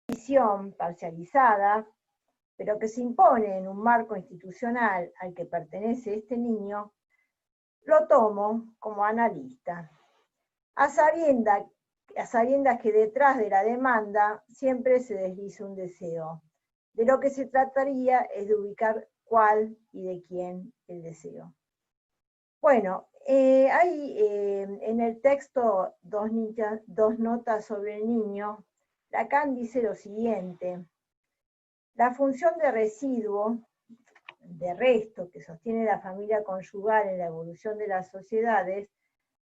visión parcializada, pero que se impone en un marco institucional al que pertenece este niño, lo tomo como analista, a sabiendas que detrás de la demanda siempre se desliza un deseo. De lo que se trataría es de ubicar cuál y de quién el deseo. Bueno, hay en el texto dos notas sobre el niño. Lacan dice lo siguiente: la función de residuo, de resto, que sostiene la familia conyugal en la evolución de las sociedades,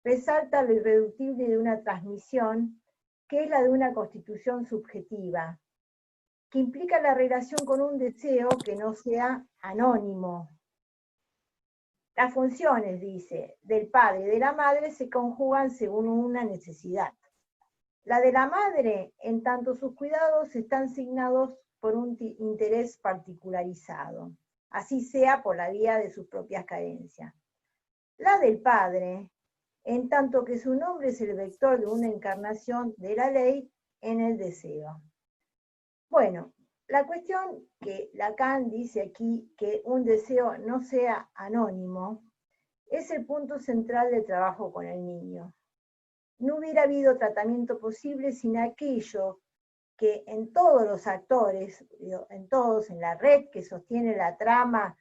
resalta lo irreductible de una transmisión, que es la de una constitución subjetiva, que implica la relación con un deseo que no sea anónimo. Las funciones, dice, del padre y de la madre se conjugan según una necesidad. La de la madre, en tanto sus cuidados están signados por un interés particularizado, así sea por la vía de sus propias carencias. La del padre, en tanto que su nombre es el vector de una encarnación de la ley en el deseo. Bueno, la cuestión que Lacan dice aquí, que un deseo no sea anónimo, es el punto central del trabajo con el niño. No hubiera habido tratamiento posible sin aquello que en todos los actores, en la red que sostiene la trama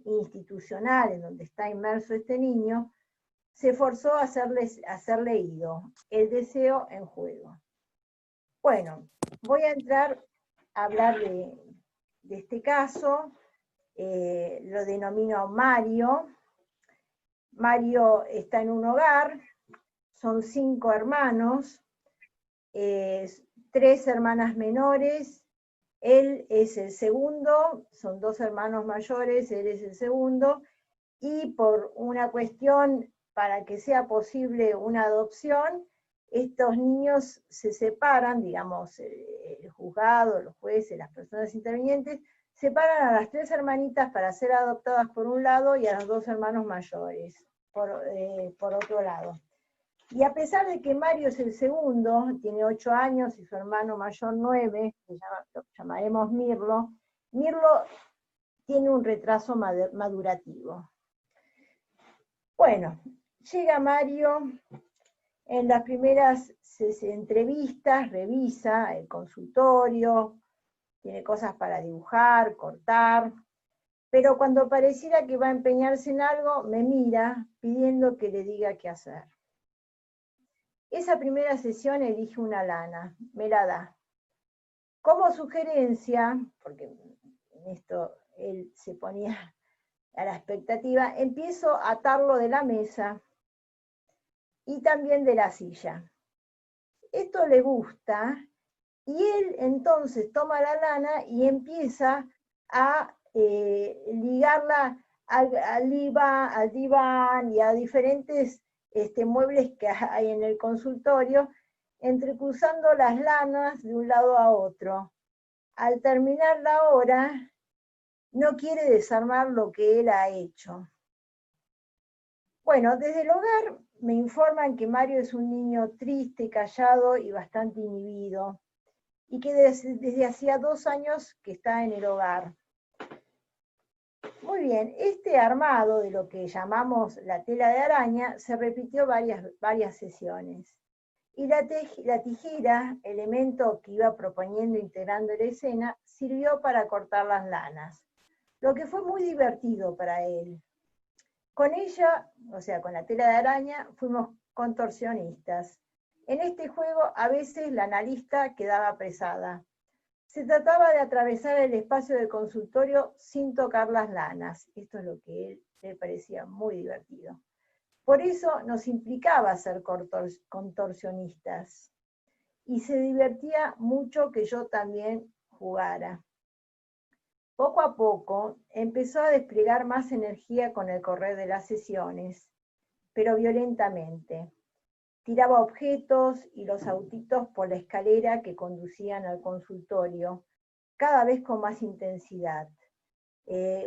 institucional en donde está inmerso este niño, se forzó a ser leído, el deseo en juego. Bueno, voy a entrar a hablar de este caso, lo denomino Mario. Mario está en un hogar, son 5 hermanos, 3 hermanas menores, él es el segundo, son 2 hermanos mayores, él es el segundo, y por una cuestión para que sea posible una adopción, estos niños se separan, digamos, el juzgado, los jueces, las personas intervinientes, separan a las 3 hermanitas para ser adoptadas por un lado y a los 2 hermanos mayores por otro lado. Y a pesar de que Mario es el segundo, tiene 8 años y su hermano mayor 9, lo llamaremos Mirlo, Mirlo tiene un retraso madurativo. Bueno, llega Mario, en las primeras entrevistas, revisa el consultorio, tiene cosas para dibujar, cortar, pero cuando pareciera que va a empeñarse en algo, me mira pidiendo que le diga qué hacer. Esa primera sesión elige una lana, me la da. Como sugerencia, porque en esto él se ponía a la expectativa, empiezo a atarlo de la mesa y también de la silla. Esto le gusta y él entonces toma la lana y empieza a ligarla al diván y a diferentes muebles que hay en el consultorio, entrecruzando las lanas de un lado a otro. Al terminar la hora, no quiere desarmar lo que él ha hecho. Bueno, desde el hogar me informan que Mario es un niño triste, callado y bastante inhibido, y que desde hacía 2 años que está en el hogar. Muy bien, este armado de lo que llamamos la tela de araña se repitió varias sesiones. Y la tijera, elemento que iba proponiendo integrando la escena, sirvió para cortar las lanas, lo que fue muy divertido para él. Con ella, o sea, con la tela de araña, fuimos contorsionistas. En este juego, a veces la analista quedaba apresada. Se trataba de atravesar el espacio del consultorio sin tocar las lanas. Esto es lo que a él le parecía muy divertido. Por eso nos implicaba ser contorsionistas. Y se divertía mucho que yo también jugara. Poco a poco empezó a desplegar más energía con el correr de las sesiones, pero violentamente. Tiraba objetos y los autitos por la escalera que conducían al consultorio, cada vez con más intensidad.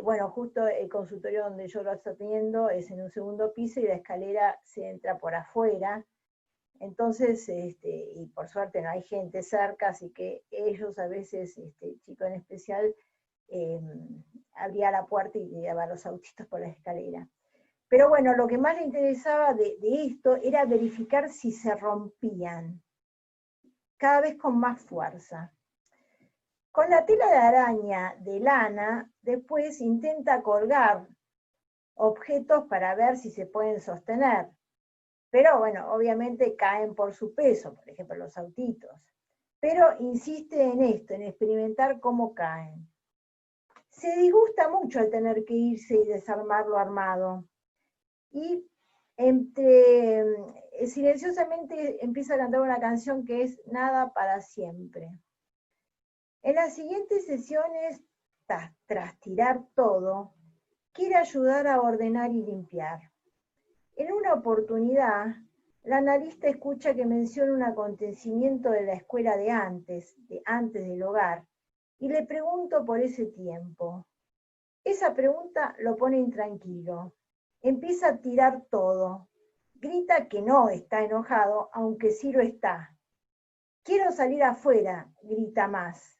Bueno, justo el consultorio donde yo lo estoy teniendo es en un segundo piso y la escalera se entra por afuera. Entonces, y por suerte no hay gente cerca, así que ellos a veces, chico en especial, abría la puerta y llevaba los autitos por la escalera. Pero bueno, lo que más le interesaba de esto era verificar si se rompían, cada vez con más fuerza. Con la tela de araña de lana, después intenta colgar objetos para ver si se pueden sostener. Pero bueno, obviamente caen por su peso, por ejemplo los autitos. Pero insiste en esto, en experimentar cómo caen. Se disgusta mucho al tener que irse y desarmar lo armado. Y silenciosamente empieza a cantar una canción que es Nada para siempre. En las siguientes sesiones, tras tirar todo, quiere ayudar a ordenar y limpiar. En una oportunidad, la analista escucha que menciona un acontecimiento de la escuela de antes del hogar, y le pregunto por ese tiempo. Esa pregunta lo pone intranquilo. Empieza a tirar todo. Grita que no está enojado, aunque sí lo está. Quiero salir afuera, grita más.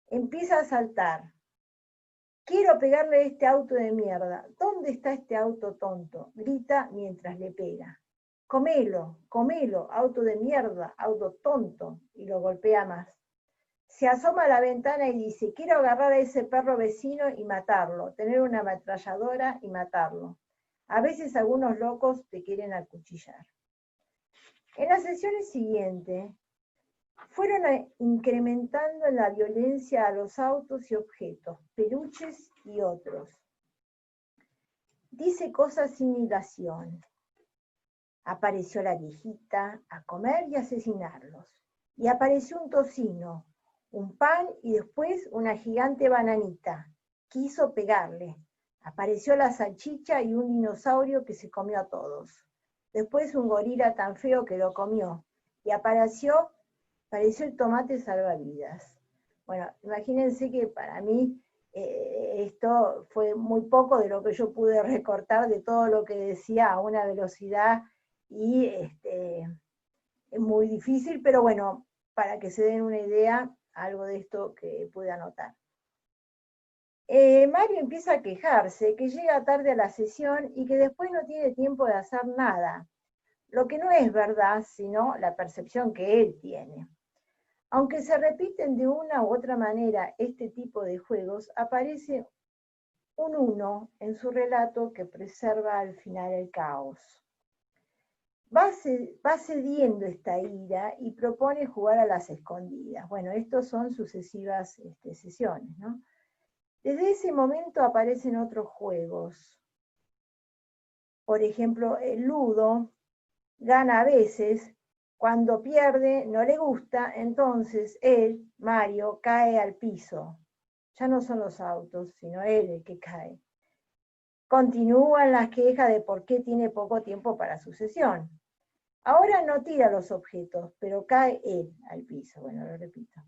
Empieza a saltar. Quiero pegarle a este auto de mierda. ¿Dónde está este auto tonto? Grita mientras le pega. Comelo, comelo, auto de mierda, auto tonto. Y lo golpea más. Se asoma a la ventana y dice, quiero agarrar a ese perro vecino y matarlo, tener una ametralladora y matarlo. A veces algunos locos te quieren acuchillar. En las sesiones siguientes, fueron incrementando la violencia a los autos y objetos, peluches y otros. Dice cosas sin hilación. Apareció la viejita a comer y asesinarlos. Y apareció un tocino, un pan y después una gigante bananita. Quiso pegarle. Apareció la salchicha y un dinosaurio que se comió a todos. Después un gorila tan feo que lo comió. Y apareció el tomate salvavidas. Bueno, imagínense que para mí esto fue muy poco de lo que yo pude recortar de todo lo que decía a una velocidad y es muy difícil, pero bueno, para que se den una idea, algo de esto que pude anotar. Mario empieza a quejarse que llega tarde a la sesión y que después no tiene tiempo de hacer nada, lo que no es verdad, sino la percepción que él tiene. Aunque se repiten de una u otra manera este tipo de juegos, aparece un 1 en su relato que preserva al final el caos. Va cediendo esta ira y propone jugar a las escondidas. Bueno, estos son sucesivas sesiones, ¿no? Desde ese momento aparecen otros juegos. Por ejemplo, el ludo gana a veces. Cuando pierde, no le gusta, entonces él, Mario, cae al piso. Ya no son los autos, sino él el que cae. Continúan las quejas de por qué tiene poco tiempo para su sesión. Ahora no tira los objetos, pero cae él al piso. Bueno, lo repito.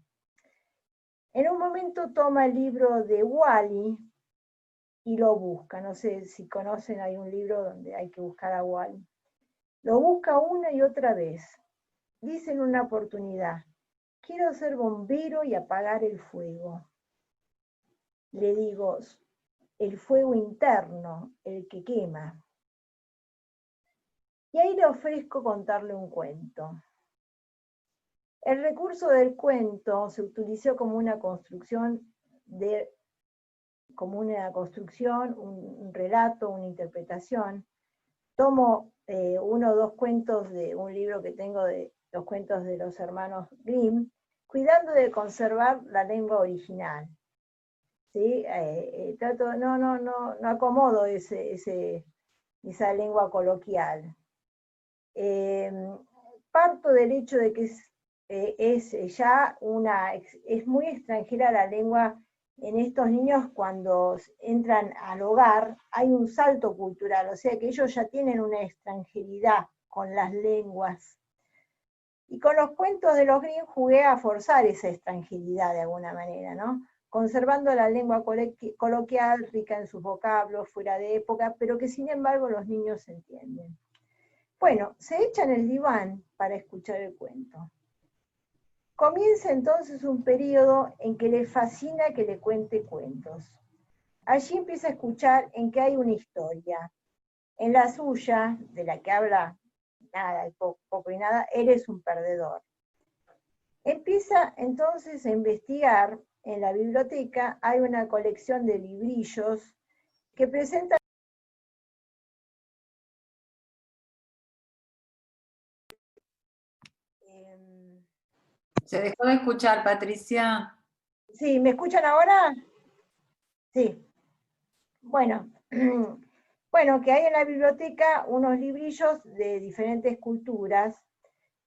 En un momento toma el libro de Wally y lo busca. No sé si conocen, hay un libro donde hay que buscar a Wally. Lo busca una y otra vez. Dice en una oportunidad, quiero ser bombero y apagar el fuego. Le digo, el fuego interno, el que quema. Y ahí le ofrezco contarle un cuento. El recurso del cuento se utilizó como una construcción, un relato, una interpretación. Tomo uno o dos cuentos de un libro que tengo de los cuentos de los hermanos Grimm, cuidando de conservar la lengua original. ¿Sí? No acomodo esa lengua coloquial. Parto del hecho de que es muy extranjera la lengua en estos niños cuando entran al hogar, hay un salto cultural, o sea que ellos ya tienen una extranjeridad con las lenguas. Y con los cuentos de los Grimm jugué a forzar esa extranjeridad de alguna manera, ¿no? Conservando la lengua coloquial, rica en sus vocablos, fuera de época, pero que sin embargo los niños entienden. Bueno, se echa en el diván para escuchar el cuento. Comienza entonces un periodo en que le fascina que le cuente cuentos. Allí empieza a escuchar en que hay una historia. En la suya, de la que habla nada, poco y nada, eres un perdedor. Empieza entonces a investigar. En la biblioteca hay una colección de librillos que presentan Se dejó de escuchar, Patricia. sí, ¿me escuchan ahora? Sí. Bueno, bueno, que hay en la biblioteca unos librillos de diferentes culturas.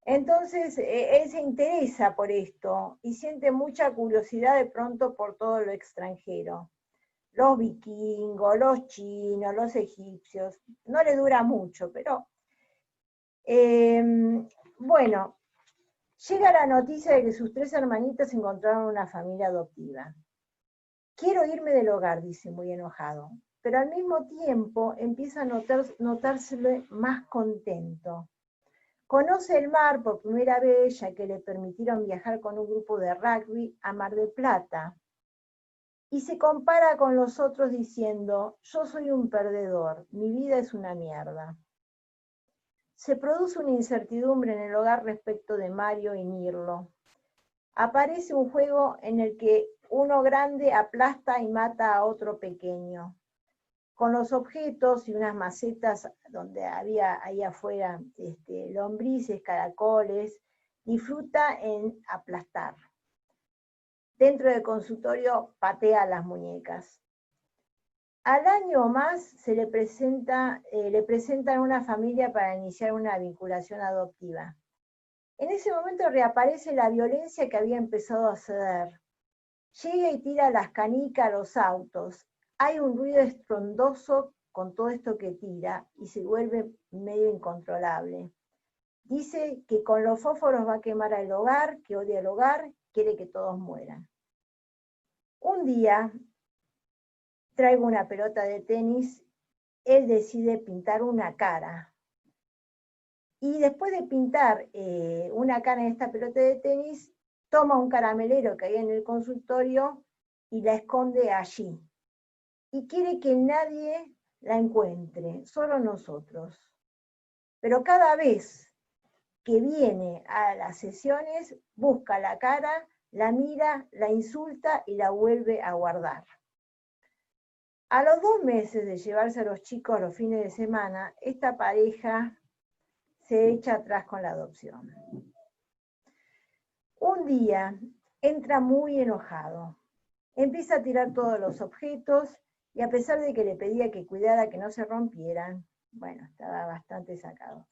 Entonces, él se interesa por esto y siente mucha curiosidad de pronto por todo lo extranjero. Los vikingos, los chinos, los egipcios. No le dura mucho, pero bueno, llega la noticia de que sus 3 hermanitas encontraron una familia adoptiva. Quiero irme del hogar, dice muy enojado, pero al mismo tiempo empieza a notársele más contento. Conoce el mar por primera vez, ya que le permitieron viajar con un grupo de rugby a Mar del Plata. Y se compara con los otros diciendo, yo soy un perdedor, mi vida es una mierda. Se produce una incertidumbre en el hogar respecto de Mario y Mirlo. Aparece un juego en el que uno grande aplasta y mata a otro pequeño. Con los objetos y unas macetas donde había ahí afuera lombrices, caracoles, disfruta en aplastar. Dentro del consultorio patea las muñecas. Al año o más se le presentan una familia para iniciar una vinculación adoptiva. En ese momento reaparece la violencia que había empezado a ceder. Llega y tira las canicas a los autos. Hay un ruido estrondoso con todo esto que tira y se vuelve medio incontrolable. Dice que con los fósforos va a quemar el hogar, que odia el hogar, quiere que todos mueran. Un día, traigo una pelota de tenis, él decide pintar una cara. Y después de pintar una cara en esta pelota de tenis, toma un caramelero que hay en el consultorio y la esconde allí. Y quiere que nadie la encuentre, solo nosotros. Pero cada vez que viene a las sesiones, busca la cara, la mira, la insulta y la vuelve a guardar. A los 2 meses de llevarse a los chicos los fines de semana, esta pareja se echa atrás con la adopción. Un día entra muy enojado, empieza a tirar todos los objetos y a pesar de que le pedía que cuidara que no se rompieran, bueno, estaba bastante sacado.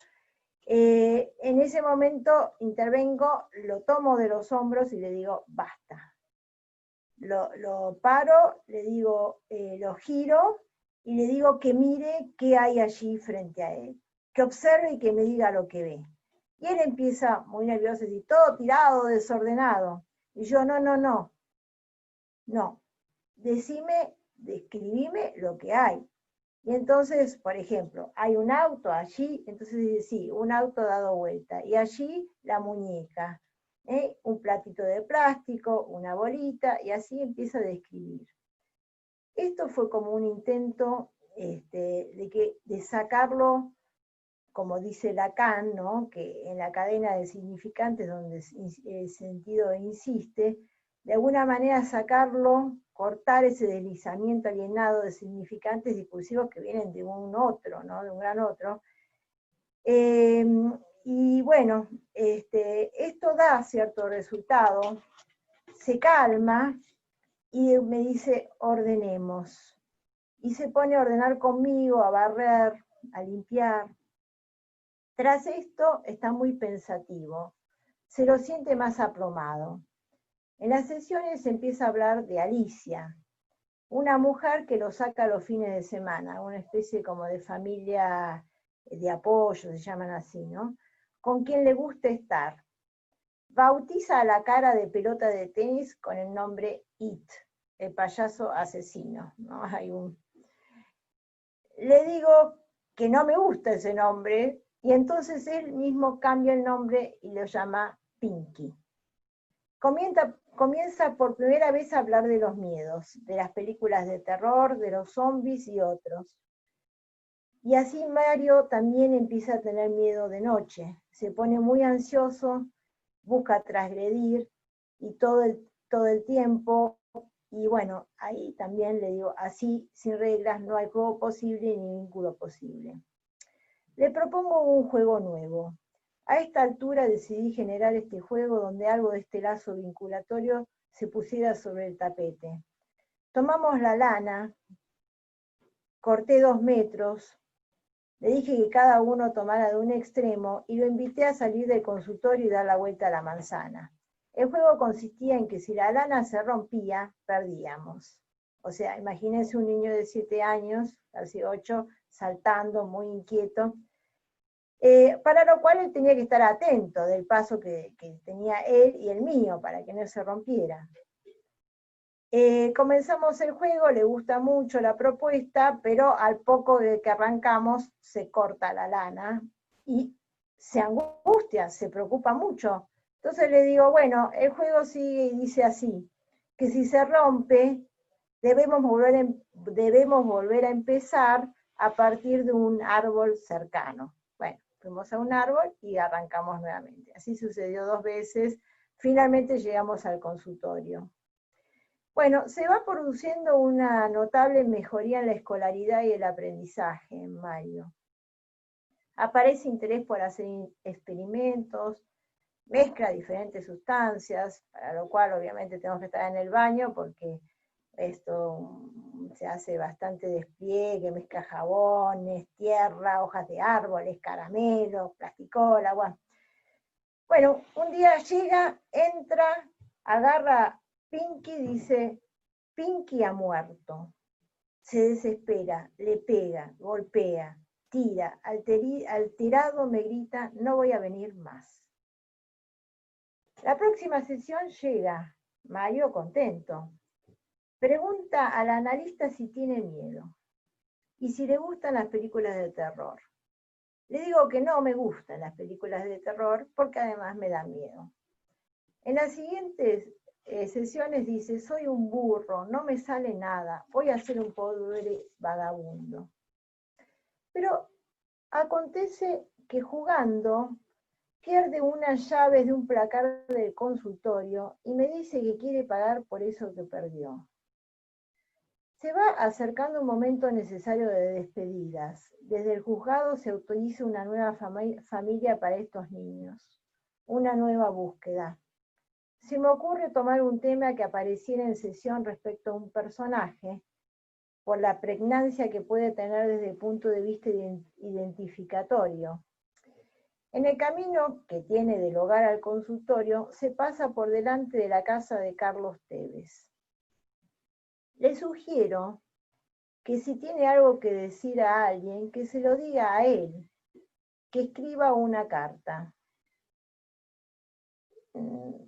En ese momento intervengo, lo tomo de los hombros y le digo, basta. Lo paro, le digo, lo giro y le digo que mire qué hay allí frente a él, que observe y que me diga lo que ve. Y él empieza muy nervioso y dice, todo tirado, desordenado. Y yo, no, describime lo que hay. Y entonces, por ejemplo, hay un auto allí, entonces dice, sí, un auto dado vuelta. Y allí la muñeca, un platito de plástico, una bolita, y así empieza a describir. Esto fue como un intento de sacarlo, como dice Lacan, ¿no? Que en la cadena de significantes donde el sentido insiste, de alguna manera sacarlo, cortar ese deslizamiento alienado de significantes discursivos que vienen de un otro, ¿no? De un gran otro. Y bueno, esto da cierto resultado, se calma y me dice, ordenemos. Y se pone a ordenar conmigo, a barrer, a limpiar. Tras esto está muy pensativo, se lo siente más aplomado. En las sesiones se empieza a hablar de Alicia, una mujer que lo saca los fines de semana, una especie como de familia de apoyo, se llaman así, ¿no? Con quien le gusta estar. Bautiza a la cara de pelota de tenis con el nombre It, el payaso asesino, ¿no? Le digo que no me gusta ese nombre Y entonces él mismo cambia el nombre y lo llama Pinky. Comienza por primera vez a hablar de los miedos, de las películas de terror, de los zombies y otros. Y así Mario también empieza a tener miedo de noche, se pone muy ansioso, busca transgredir y todo el tiempo, y bueno, ahí también le digo, así sin reglas no hay juego posible ni vínculo posible. Le propongo un juego nuevo. A esta altura decidí generar este juego donde algo de este lazo vinculatorio se pusiera sobre el tapete. Tomamos la lana, corté 2 metros, le dije que cada uno tomara de un extremo y lo invité a salir del consultorio y dar la vuelta a la manzana. El juego consistía en que si la lana se rompía, perdíamos. O sea, imagínense un niño de 7 años, casi 8, saltando, muy inquieto. Para lo cual él tenía que estar atento del paso que tenía él y el mío, para que no se rompiera. Comenzamos el juego, le gusta mucho la propuesta, pero al poco de que arrancamos se corta la lana y se angustia, se preocupa mucho. Entonces le digo, bueno, el juego sigue y dice así, que si se rompe, debemos volver a empezar a partir de un árbol cercano. Bueno, fuimos a un árbol y arrancamos nuevamente. Así sucedió 2 veces. Finalmente llegamos al consultorio. Bueno, se va produciendo una notable mejoría en la escolaridad y el aprendizaje en Mario. Aparece interés por hacer experimentos, mezcla diferentes sustancias, para lo cual obviamente tenemos que estar en el baño porque esto se hace bastante despliegue, mezcla jabones, tierra, hojas de árboles, caramelos, plasticola, bueno, un día llega, entra, agarra Pinky, dice, Pinky ha muerto. Se desespera, le pega, golpea, tira, alterado me grita, no voy a venir más. La próxima sesión llega, Mario contento. Pregunta al analista si tiene miedo y si le gustan las películas de terror. Le digo que no me gustan las películas de terror porque además me dan miedo. En las siguientes sesiones dice, soy un burro, no me sale nada, voy a ser un pobre vagabundo. Pero acontece que jugando pierde unas llaves de un placar del consultorio y me dice que quiere pagar por eso que perdió. Se va acercando un momento necesario de despedidas. Desde el juzgado se autoriza una nueva familia para estos niños, una nueva búsqueda. Se me ocurre tomar un tema que apareciera en sesión respecto a un personaje, por la pregnancia que puede tener desde el punto de vista identificatorio. En el camino que tiene del hogar al consultorio, se pasa por delante de la casa de Carlos Tevez. Le sugiero que si tiene algo que decir a alguien, que se lo diga a él, que escriba una carta.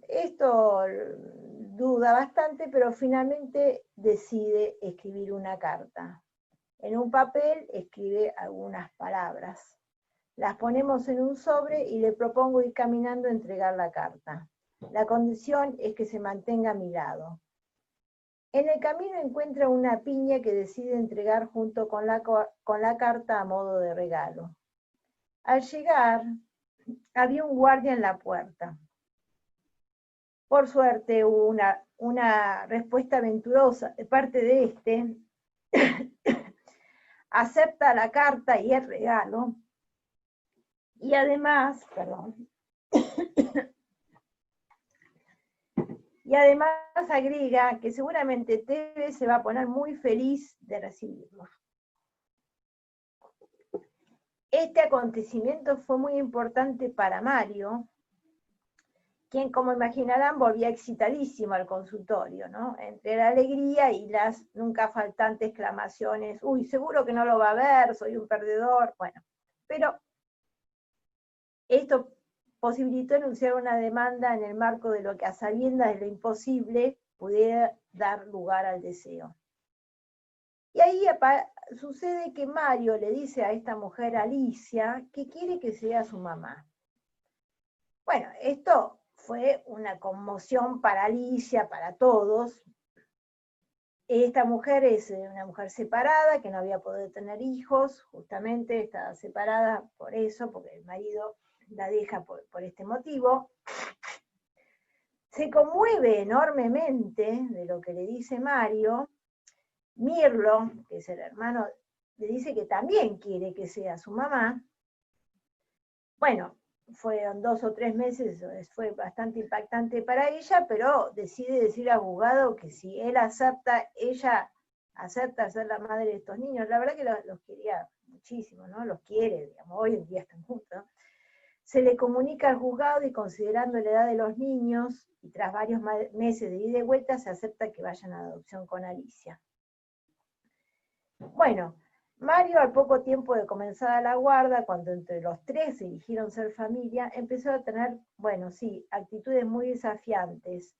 Esto duda bastante, pero finalmente decide escribir una carta. En un papel escribe algunas palabras. Las ponemos en un sobre y le propongo ir caminando a entregar la carta. La condición es que se mantenga a mi lado. En el camino encuentra una piña que decide entregar junto con la carta a modo de regalo. Al llegar, había un guardia en la puerta. Por suerte hubo una respuesta aventurosa de parte de este. Acepta la carta y el regalo. Y además, y además agrega que seguramente Tevez se va a poner muy feliz de recibirlo. Este acontecimiento fue muy importante para Mario, quien, como imaginarán, volvía excitadísimo al consultorio, ¿no? Entre la alegría y las nunca faltantes exclamaciones, uy, seguro que no lo va a ver, soy un perdedor, bueno. Pero esto posibilitó enunciar una demanda en el marco de lo que a sabiendas de lo imposible pudiera dar lugar al deseo. Y ahí sucede que Mario le dice a esta mujer, Alicia, que quiere que sea su mamá. Bueno, esto fue una conmoción para Alicia, para todos. Esta mujer es una mujer separada, que no había podido tener hijos, justamente estaba separada por eso, porque el marido la deja por este motivo. Se conmueve enormemente de lo que le dice Mario. Mirlo, que es el hermano, le dice que también quiere que sea su mamá. Bueno, fueron 2 o 3 meses, fue bastante impactante para ella, pero decide decir al juzgado que si él acepta, ella acepta ser la madre de estos niños. La verdad que los quería muchísimo, ¿no? Los quiere, digamos, hoy en día están juntos. Se le comunica al juzgado y considerando la edad de los niños, y tras varios meses de ida y vuelta, se acepta que vayan a adopción con Alicia. Bueno, Mario, al poco tiempo de comenzar la guarda, cuando entre los tres eligieron ser familia, empezó a tener, bueno, sí, actitudes muy desafiantes.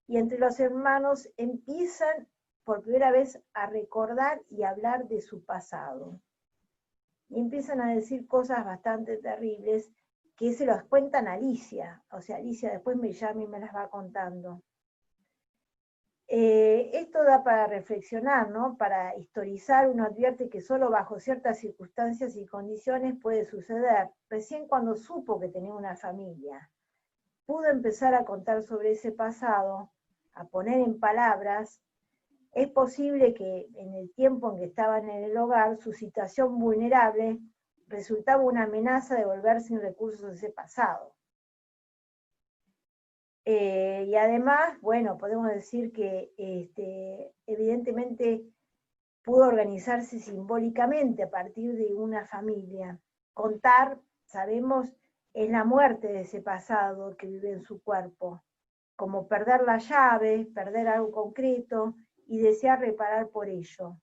Y entre los hermanos empiezan por primera vez a recordar y hablar de su pasado. Y empiezan a decir cosas bastante terribles que se los cuentan a Alicia. O sea, Alicia después me llama y me las va contando. Esto da para reflexionar, ¿no? Para historizar, uno advierte que solo bajo ciertas circunstancias y condiciones puede suceder. Recién cuando supo que tenía una familia, pudo empezar a contar sobre ese pasado, a poner en palabras, es posible que en el tiempo en que estaban en el hogar, su situación vulnerable resultaba una amenaza de volver sin recursos de ese pasado. Y además, bueno, podemos decir que evidentemente pudo organizarse simbólicamente a partir de una familia. Contar, sabemos, es la muerte de ese pasado que vive en su cuerpo, como perder la llave, perder algo concreto y desear reparar por ello.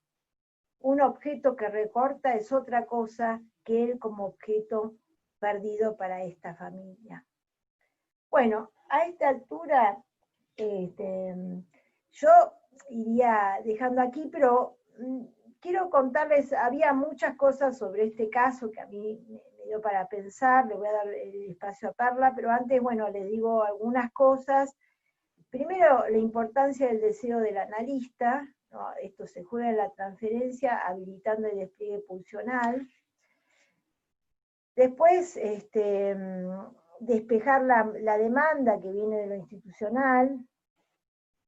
Un objeto que recorta es otra cosa que él como objeto perdido para esta familia. Bueno, a esta altura yo iría dejando aquí, pero quiero contarles, había muchas cosas sobre este caso que a mí me dio para pensar, le voy a dar el espacio a Perla, pero antes, bueno, les digo algunas cosas. Primero, la importancia del deseo del analista, ¿no? Esto se juega en la transferencia, habilitando el despliegue pulsional. Después, despejar la demanda que viene de lo institucional,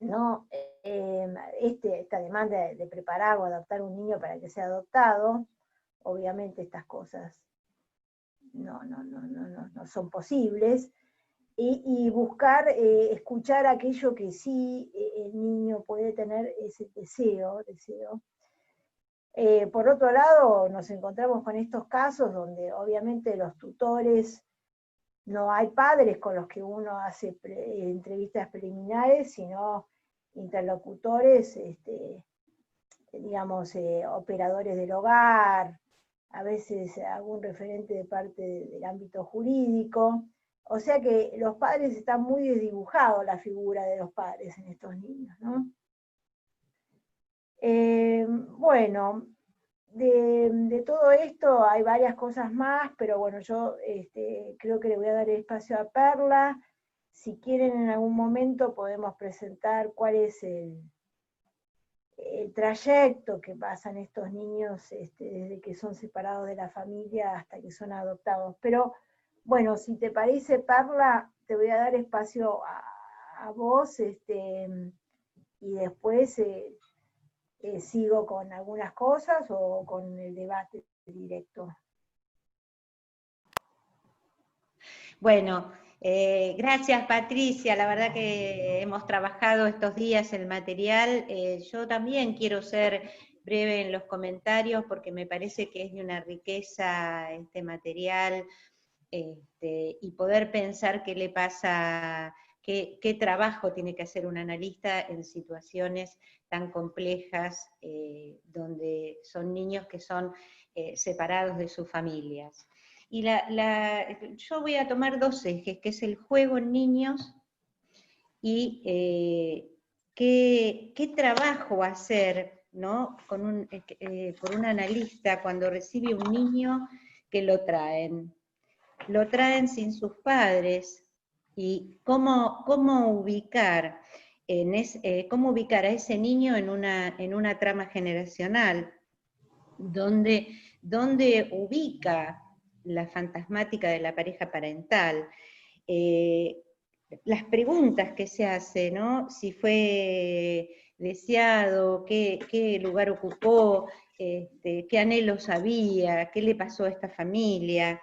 ¿no? Esta demanda de preparar o adoptar un niño para que sea adoptado, obviamente estas cosas no son posibles, y buscar, escuchar aquello que sí el niño puede tener ese deseo. Por otro lado, nos encontramos con estos casos donde obviamente los tutores, no hay padres con los que uno hace entrevistas preliminares, sino interlocutores, digamos, operadores del hogar, a veces algún referente de parte del ámbito jurídico. O sea que los padres están muy desdibujados, la figura de los padres en estos niños, ¿no? Bueno, de todo esto hay varias cosas más, pero bueno, yo creo que le voy a dar espacio a Perla. Si quieren en algún momento podemos presentar cuál es el trayecto que pasan estos niños desde que son separados de la familia hasta que son adoptados. Pero bueno, si te parece, Perla, te voy a dar espacio a vos y después sigo con algunas cosas o con el debate directo. Bueno, gracias Patricia, la verdad que hemos trabajado estos días el material. Yo también quiero ser breve en los comentarios porque me parece que es de una riqueza este material y poder pensar qué le pasa, qué trabajo tiene que hacer un analista en situaciones tan complejas donde son niños que son separados de sus familias. Y yo voy a tomar dos ejes, que es el juego en niños y qué trabajo hacer ¿no? Por un analista cuando recibe un niño que lo traen sin sus padres, y cómo ubicar cómo ubicar a ese niño en una trama generacional, donde ubica la fantasmática de la pareja parental, las preguntas que se hace, ¿no? Si fue deseado, qué lugar ocupó, qué anhelos había, qué le pasó a esta familia,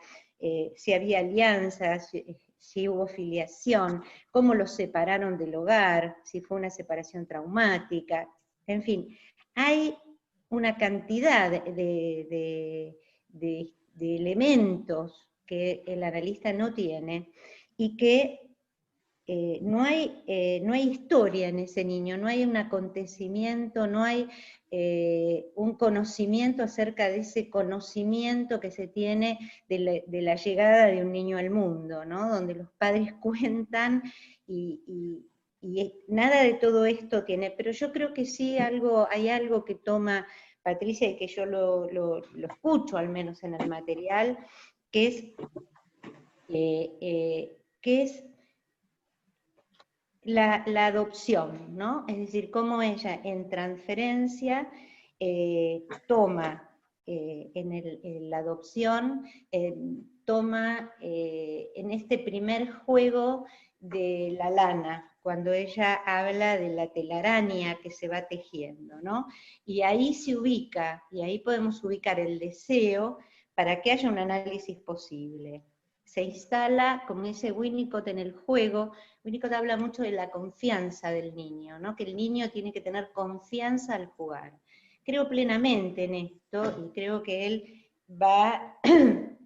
si había alianzas, si hubo filiación, cómo los separaron del hogar, si fue una separación traumática, en fin, hay una cantidad de elementos que el analista no tiene y que no hay historia en ese niño, no hay un acontecimiento, no hay un conocimiento acerca de ese conocimiento que se tiene de la llegada de un niño al mundo, ¿no? Donde los padres cuentan y nada de todo esto tiene, pero yo creo que sí hay algo que toma Patricia y que yo lo escucho al menos en el material, que es la adopción, ¿no? Es decir, cómo ella en transferencia toma en la adopción, toma en este primer juego de la lana, cuando ella habla de la telaraña que se va tejiendo, ¿no? Y ahí se ubica, y ahí podemos ubicar el deseo para que haya un análisis posible. Se instala, como dice Winnicott en el juego, Winnicott habla mucho de la confianza del niño, ¿no? Que el niño tiene que tener confianza al jugar. Creo plenamente en esto y creo que él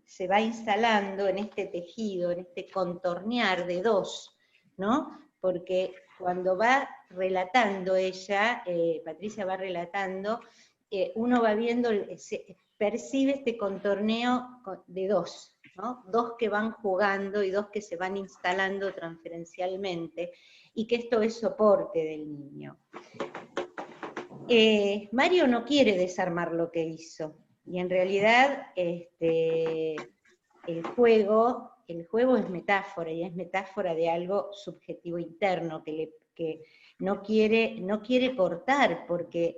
se va instalando en este tejido, en este contornear de dos, ¿no? Porque cuando va relatando ella, Patricia va relatando, uno va viendo, percibe este contorneo de dos, ¿no? Dos que van jugando y dos que se van instalando transferencialmente, y que esto es soporte del niño. Mario no quiere desarmar lo que hizo, y en realidad el juego es metáfora, y es metáfora de algo subjetivo interno, que no quiere cortar, porque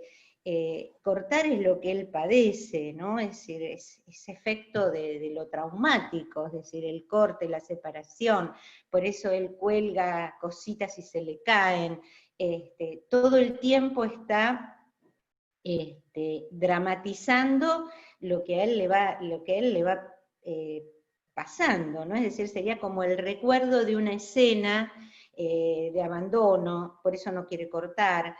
cortar es lo que él padece, ¿no? Es decir, ese efecto de lo traumático, es decir, el corte, la separación, por eso él cuelga cositas y se le caen, todo el tiempo está dramatizando lo que a él le va pasando, ¿no? Es decir, sería como el recuerdo de una escena de abandono, por eso no quiere cortar,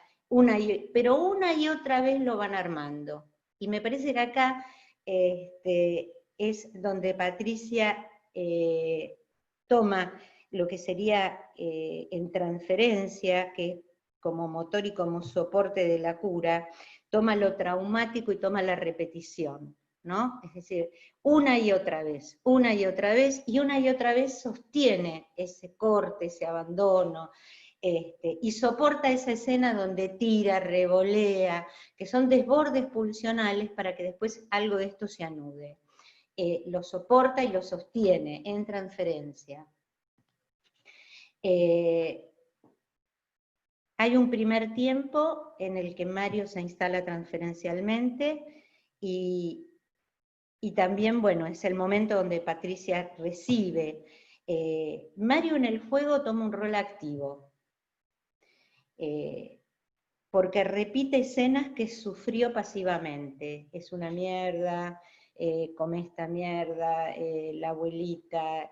pero una y otra vez lo van armando. Y me parece que acá es donde Patricia toma lo que sería en transferencia, que como motor y como soporte de la cura, toma lo traumático y toma la repetición, ¿no? Es decir, una y otra vez, una y otra vez, y una y otra vez sostiene ese corte, ese abandono, y soporta esa escena donde tira, revolea, que son desbordes pulsionales para que después algo de esto se anude. Lo soporta y lo sostiene en transferencia. Hay un primer tiempo en el que Mario se instala transferencialmente y también, bueno, es el momento donde Patricia recibe. Mario en el juego toma un rol activo, porque repite escenas que sufrió pasivamente. Es una mierda, come esta mierda, la abuelita...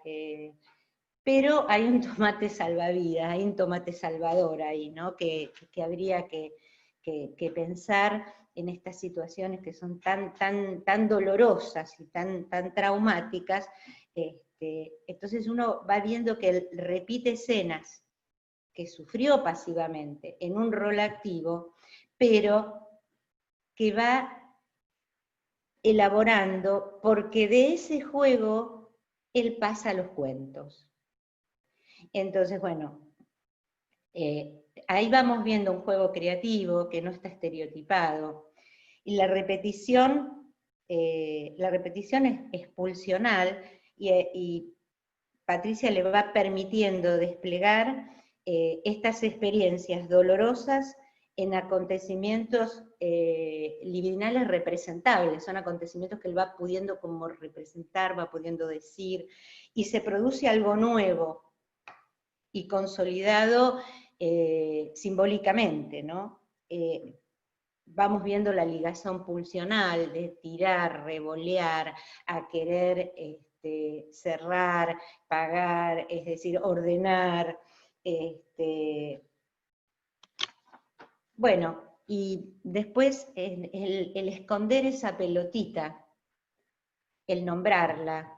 pero hay un tomate salvavidas, hay un tomate salvador ahí, ¿no? Que habría que pensar en estas situaciones que son tan dolorosas y tan traumáticas. Entonces uno va viendo que él repite escenas que sufrió pasivamente en un rol activo, pero que va elaborando, porque de ese juego él pasa a los cuentos. Entonces, bueno, ahí vamos viendo un juego creativo que no está estereotipado, Y la repetición es pulsional, y Patricia le va permitiendo desplegar estas experiencias dolorosas en acontecimientos libidinales representables, son acontecimientos que él va pudiendo como representar, va pudiendo decir, y se produce algo nuevo y consolidado simbólicamente, ¿no? Vamos viendo la ligación pulsional de tirar, revolear, a querer cerrar, pagar, es decir, ordenar. Bueno, y después el esconder esa pelotita, el nombrarla,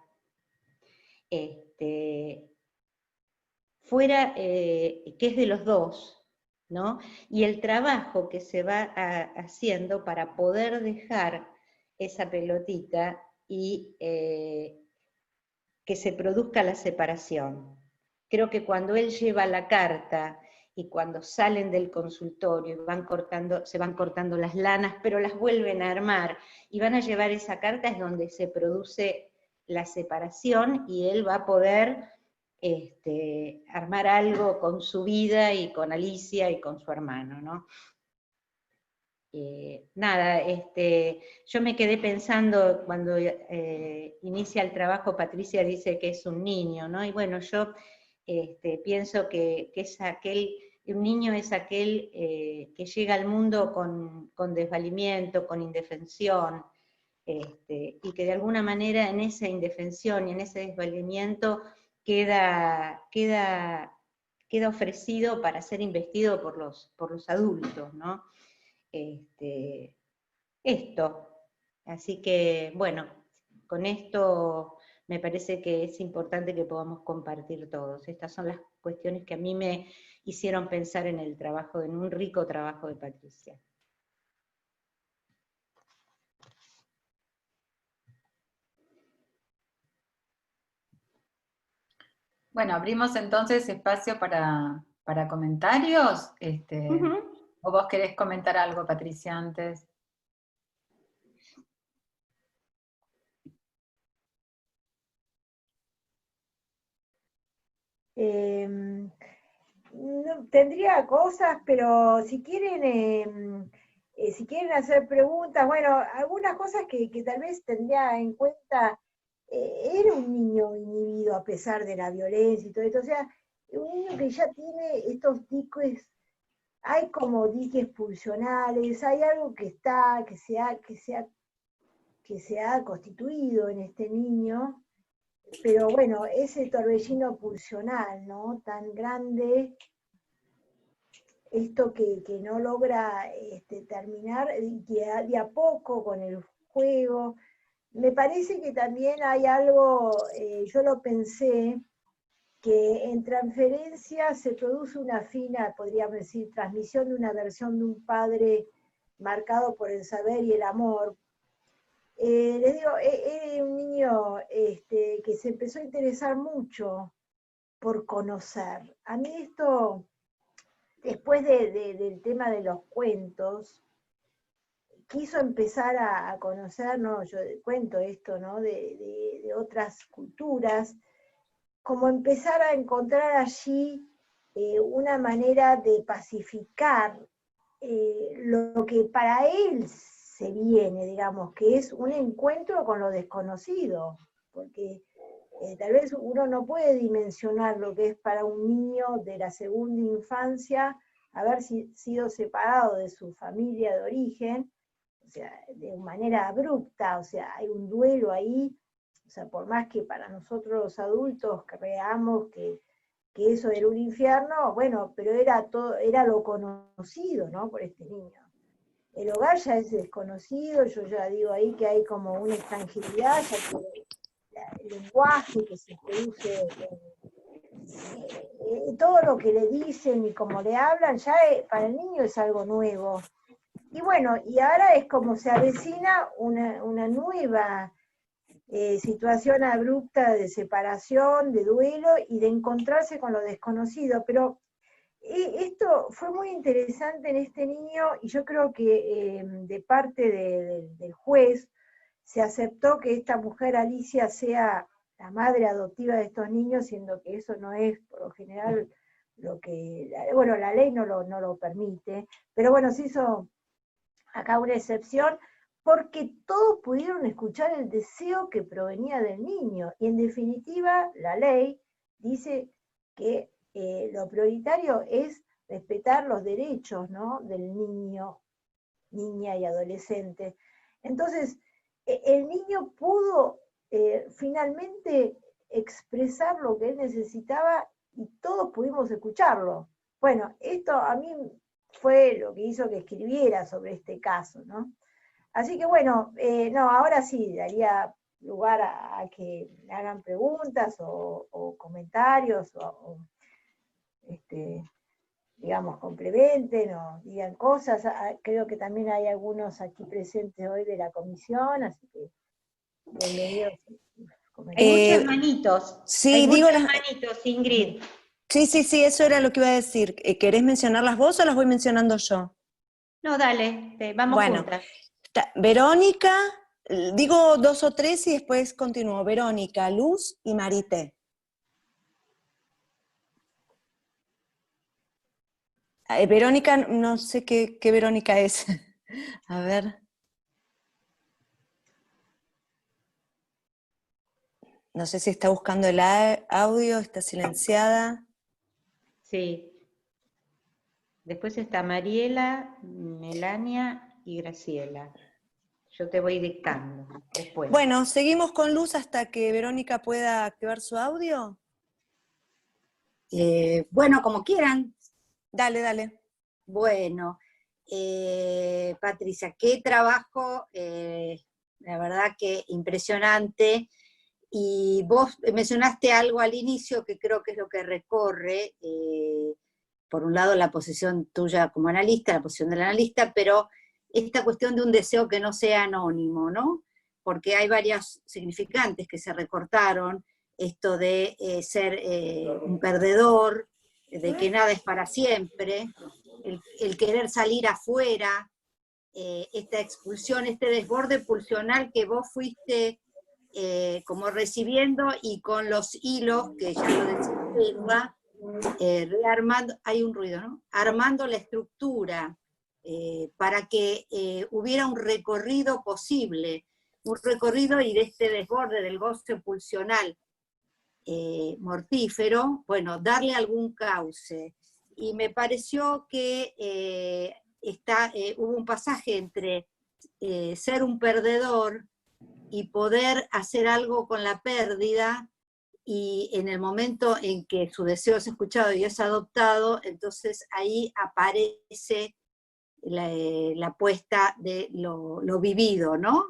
fuera, que es de los dos, ¿no? Y el trabajo que se va haciendo para poder dejar esa pelotita y que se produzca la separación. Creo que cuando él lleva la carta y cuando salen del consultorio se van cortando las lanas, pero las vuelven a armar y van a llevar esa carta, es donde se produce la separación y él va a poder armar algo con su vida y con Alicia y con su hermano, ¿no? Nada, yo me quedé pensando cuando inicia el trabajo, Patricia dice que es un niño, ¿no? Y bueno, yo pienso que es un niño es aquel que llega al mundo con desvalimiento, con indefensión, y que de alguna manera en esa indefensión y en ese desvalimiento queda ofrecido para ser investido por los adultos, ¿no? Esto. Así que, bueno, con esto me parece que es importante que podamos compartir todos. Estas son las cuestiones que a mí me hicieron pensar en el trabajo, en un rico trabajo de Patricia. Bueno, abrimos entonces espacio para comentarios. ¿O vos querés comentar algo, Patricia, antes? No, tendría cosas, pero si quieren hacer preguntas, bueno, algunas cosas que tal vez tendría en cuenta, era un niño inhibido a pesar de la violencia y todo esto, o sea, un niño que ya tiene estos diques, hay como diques pulsionales, hay algo que se ha constituido en este niño, pero bueno, ese torbellino pulsional, ¿no? Tan grande, esto que no logra terminar, y que de a poco con el juego. Me parece que también hay algo, yo lo pensé, que en transferencia se produce una fina, podríamos decir, transmisión de una versión de un padre marcado por el saber y el amor. Les digo, era un niño que se empezó a interesar mucho por conocer. A mí esto, después del tema de los cuentos, quiso empezar a conocer, ¿no? Yo cuento esto, ¿no? De otras culturas, como empezar a encontrar allí una manera de pacificar lo que para él se viene, digamos, que es un encuentro con lo desconocido, porque tal vez uno no puede dimensionar lo que es para un niño de la segunda infancia haber sido separado de su familia de origen, o sea, de manera abrupta, o sea, hay un duelo ahí, o sea, por más que para nosotros los adultos creamos que eso era un infierno, bueno, pero era lo conocido, ¿no? Por este niño. El hogar ya es desconocido, yo ya digo ahí que hay como una extranjeridad, ya que el lenguaje que se produce, todo lo que le dicen y cómo le hablan, ya para el niño es algo nuevo. Y bueno, y ahora es como se avecina una nueva situación abrupta de separación, de duelo y de encontrarse con lo desconocido, pero esto fue muy interesante en este niño, y yo creo que de parte del juez se aceptó que esta mujer Alicia sea la madre adoptiva de estos niños, siendo que eso no es, por lo general, lo que, bueno, la ley no lo permite, pero bueno, se hizo acá una excepción, porque todos pudieron escuchar el deseo que provenía del niño, y en definitiva la ley dice que lo prioritario es respetar los derechos, ¿no?, del niño, niña y adolescente. Entonces, el niño pudo finalmente expresar lo que él necesitaba y todos pudimos escucharlo. Bueno, esto a mí fue lo que hizo que escribiera sobre este caso, ¿no? Así que bueno, no, ahora sí, daría lugar a que me hagan preguntas o comentarios, digamos, complementen o digan cosas. Creo que también hay algunos aquí presentes hoy de la comisión, así que bienvenidos. Hay muchas manitos. Sí, hay digo muchas manitos, Ingrid. Sí, eso era lo que iba a decir. ¿Querés mencionarlas vos o las voy mencionando yo? No, dale, vamos juntas. Verónica, digo 2 o 3 y después continúo. Verónica, Luz y Marité. Verónica, no sé qué Verónica es. A ver. No sé si está buscando el audio, está silenciada. Sí. Después está Mariela, Melania y Graciela. Yo te voy dictando después. Bueno, seguimos con Luz hasta que Verónica pueda activar su audio. Bueno, como quieran. Dale. Bueno, Patricia, qué trabajo, la verdad que impresionante. Y vos mencionaste algo al inicio que creo que es lo que recorre, por un lado la posición tuya como analista, la posición del analista, pero esta cuestión de un deseo que no sea anónimo, ¿no? Porque hay varios significantes que se recortaron, esto de ser un perdedor, de que nada es para siempre, el querer salir afuera, esta expulsión, este desborde pulsional que vos fuiste como recibiendo y con los hilos, que ya lo decía, rearmando, hay un ruido, ¿no? Armando la estructura para que hubiera un recorrido posible, un recorrido y de este desborde del goce pulsional mortífero, bueno, darle algún cauce. Y me pareció que hubo un pasaje entre ser un perdedor y poder hacer algo con la pérdida, y en el momento en que su deseo es escuchado y es adoptado, entonces ahí aparece la apuesta de lo vivido, ¿no?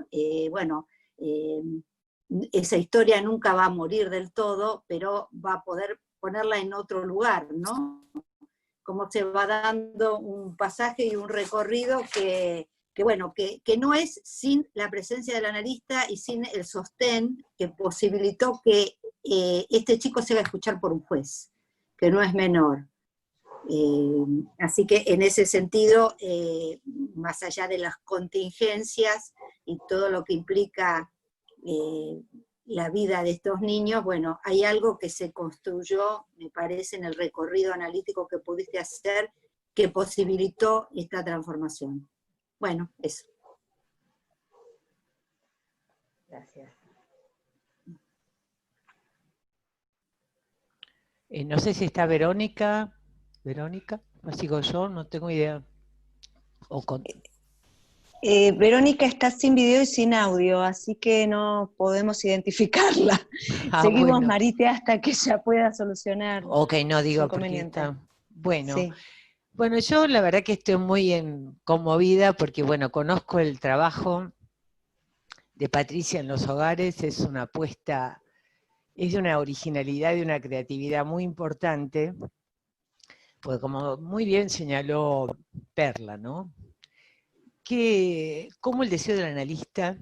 Esa historia nunca va a morir del todo, pero va a poder ponerla en otro lugar, ¿no? Como se va dando un pasaje y un recorrido que no es sin la presencia del analista y sin el sostén que posibilitó que este chico se haga escuchar por un juez, que no es menor. Así que en ese sentido, más allá de las contingencias y todo lo que implica la vida de estos niños, bueno, hay algo que se construyó, me parece, en el recorrido analítico que pudiste hacer, que posibilitó esta transformación. Bueno, eso. Gracias. No sé si está Verónica. ¿Verónica? ¿No sigo yo? No tengo idea. Verónica está sin video y sin audio, así que no podemos identificarla. Seguimos, bueno. Marité, hasta que ella pueda solucionar. Ok, no digo porque está... Bueno, sí. Bueno, yo la verdad que estoy muy conmovida porque, bueno, conozco el trabajo de Patricia en los hogares, es una apuesta, es de una originalidad y una creatividad muy importante, porque como muy bien señaló Perla, ¿no? Cómo el deseo del analista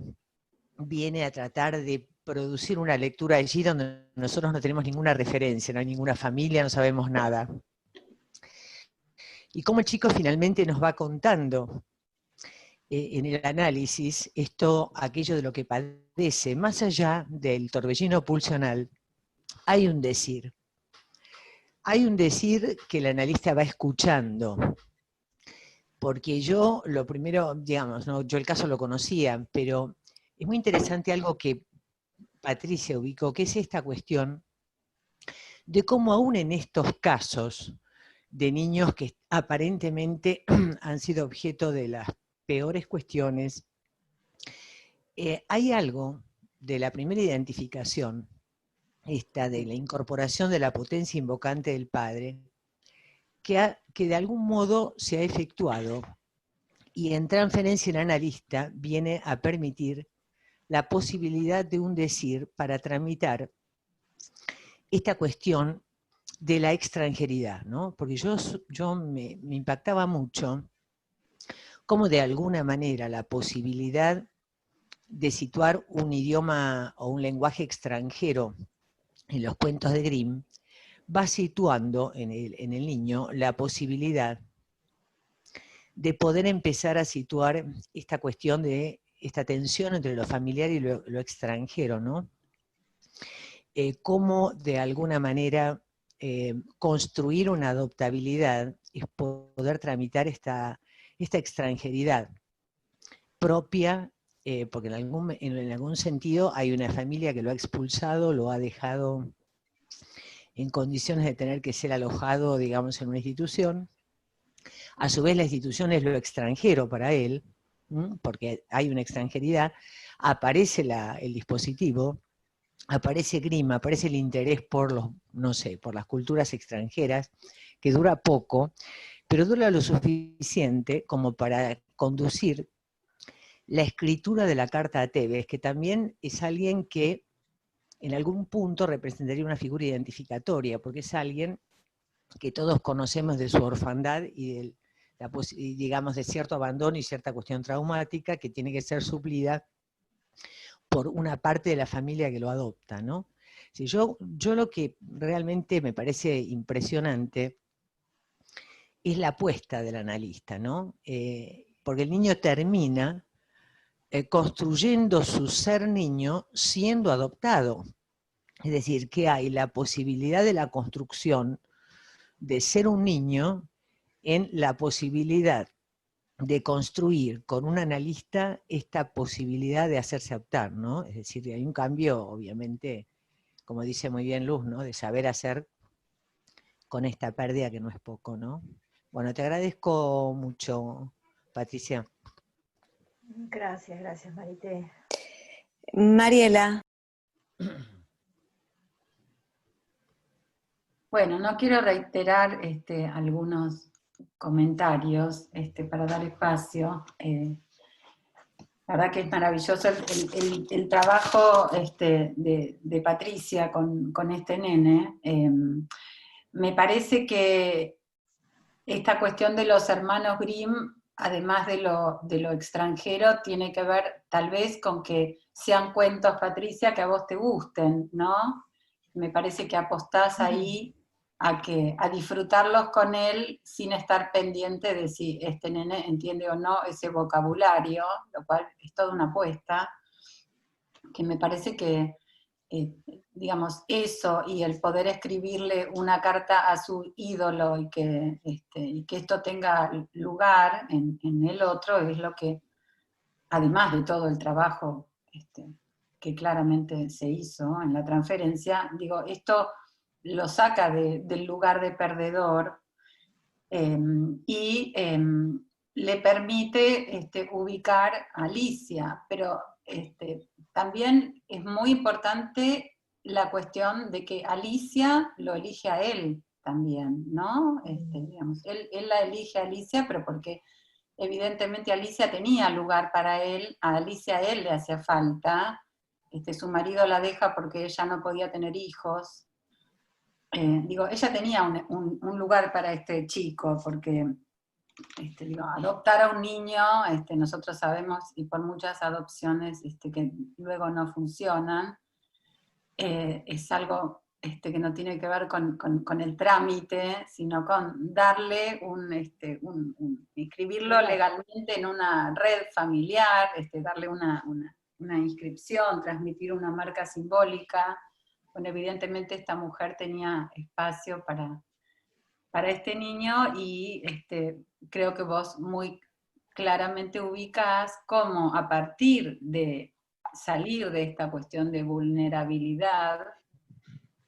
viene a tratar de producir una lectura allí donde nosotros no tenemos ninguna referencia, no hay ninguna familia, no sabemos nada. y cómo el chico finalmente nos va contando en el análisis aquello de lo que padece. Más allá del torbellino pulsional, hay un decir. Hay un decir que el analista va escuchando, porque yo lo primero, digamos, ¿no? Yo el caso lo conocía, pero es muy interesante algo que Patricia ubicó, que es esta cuestión de cómo aún en estos casos de niños que aparentemente han sido objeto de las peores cuestiones, hay algo de la primera identificación, de la incorporación de la potencia invocante del padre, que de algún modo se ha efectuado y en transferencia en analista viene a permitir la posibilidad de un decir para tramitar esta cuestión de la extranjeridad, ¿no? Porque yo me impactaba mucho cómo de alguna manera la posibilidad de situar un idioma o un lenguaje extranjero en los cuentos de Grimm va situando en el niño la posibilidad de poder empezar a situar esta cuestión de esta tensión entre lo familiar y lo extranjero, ¿no? Cómo de alguna manera construir una adoptabilidad es poder tramitar esta extranjeridad propia, porque en algún sentido hay una familia que lo ha expulsado, lo ha dejado en condiciones de tener que ser alojado, digamos, en una institución. A su vez la institución es lo extranjero para él, porque hay una extranjeridad, aparece el dispositivo, aparece Grimm, aparece el interés por por las culturas extranjeras, que dura poco, pero dura lo suficiente como para conducir la escritura de la carta a Tevez, que también es alguien que en algún punto representaría una figura identificatoria, porque es alguien que todos conocemos de su orfandad y digamos de cierto abandono y cierta cuestión traumática que tiene que ser suplida por una parte de la familia que lo adopta, ¿no? Si yo lo que realmente me parece impresionante es la apuesta del analista, ¿no? Porque el niño termina construyendo su ser niño siendo adoptado. Es decir, que hay la posibilidad de la construcción de ser un niño en la posibilidad de construir con un analista esta posibilidad de hacerse adoptar, ¿no? Es decir, hay un cambio, obviamente, como dice muy bien Luz, ¿no? De saber hacer con esta pérdida que no es poco, ¿no? Bueno, te agradezco mucho, Patricia. Gracias, Marité. Mariela. Bueno, no quiero reiterar algunos comentarios para dar espacio. La verdad que es maravilloso el trabajo de Patricia con este nene. Me parece que esta cuestión de los hermanos Grimm, además de lo extranjero, tiene que ver tal vez con que sean cuentos, Patricia, que a vos te gusten, ¿no? Me parece que apostás ahí a disfrutarlos con él sin estar pendiente de si este nene entiende o no ese vocabulario, lo cual es toda una apuesta, que me parece que, digamos, eso y el poder escribirle una carta a su ídolo y que esto tenga lugar en el otro es lo que, además de todo el trabajo que claramente se hizo en la transferencia, digo, esto lo saca del lugar de perdedor y le permite ubicar a Alicia, pero también es muy importante la cuestión de que Alicia lo elige a él también, ¿no? Digamos, él la elige a Alicia, pero porque evidentemente Alicia tenía lugar para él, a Alicia él le hacía falta, su marido la deja porque ella no podía tener hijos. Ella tenía un lugar para este chico, porque adoptar a un niño, nosotros sabemos, y por muchas adopciones que luego no funcionan, es algo que no tiene que ver con el trámite, sino con darle inscribirlo legalmente en una red familiar, darle una inscripción, transmitir una marca simbólica. Bueno, evidentemente esta mujer tenía espacio para este niño y creo que vos muy claramente ubicás cómo a partir de salir de esta cuestión de vulnerabilidad,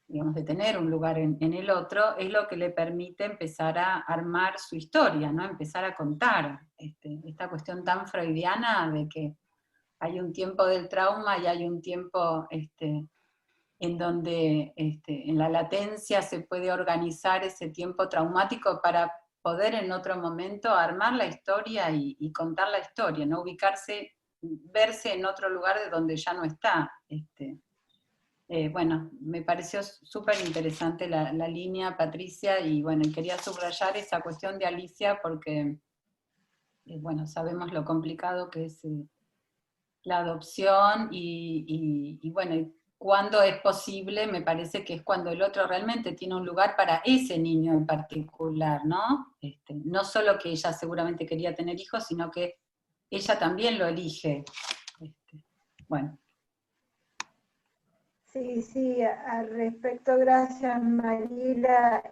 digamos, de tener un lugar en el otro, es lo que le permite empezar a armar su historia, ¿no? Empezar a contar esta cuestión tan freudiana de que hay un tiempo del trauma y hay un tiempo en donde en la latencia se puede organizar ese tiempo traumático para poder en otro momento armar la historia y contar la historia, ¿no? Ubicarse, verse en otro lugar de donde ya no está. Bueno, me pareció súper interesante la línea, Patricia, y bueno, quería subrayar esa cuestión de Alicia porque, bueno, sabemos lo complicado que es la adopción y bueno, cuando es posible, me parece que es cuando el otro realmente tiene un lugar para ese niño en particular, ¿no? No solo que ella seguramente quería tener hijos, sino que ella también lo elige. Bueno. Sí, sí, al respecto, gracias Marila.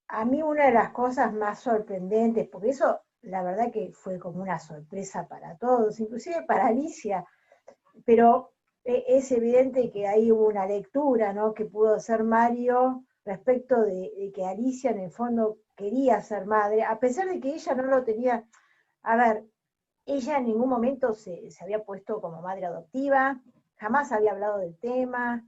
A mí una de las cosas más sorprendentes, porque eso la verdad que fue como una sorpresa para todos, inclusive para Alicia, pero es evidente que ahí hubo una lectura, ¿no? Que pudo hacer Mario respecto de que Alicia en el fondo quería ser madre, a pesar de que ella no lo tenía. A ver, ella en ningún momento se había puesto como madre adoptiva, jamás había hablado del tema.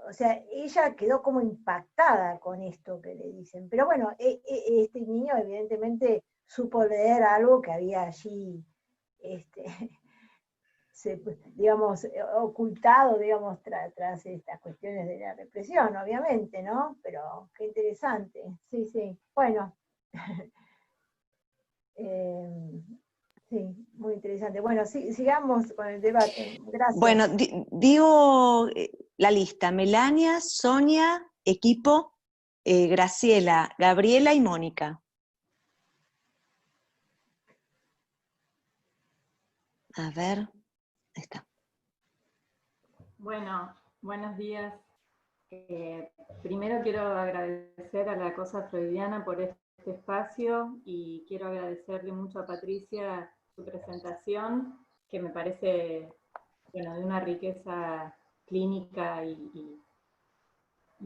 O sea, ella quedó como impactada con esto que le dicen. Pero bueno, este niño evidentemente supo leer algo que había allí, digamos, ocultado, digamos, tras estas cuestiones de la represión, obviamente, ¿no? Pero qué interesante. Sí, sí. Bueno. Sí, muy interesante. Bueno, sigamos con el debate. Gracias. Bueno, digo la lista: Melania, Sonia, equipo, Graciela, Gabriela y Mónica. A ver, ahí está. Bueno, buenos días. Primero quiero agradecer a la Cosa Freudiana por este espacio y quiero agradecerle mucho a Patricia su presentación, que me parece, bueno, de una riqueza clínica y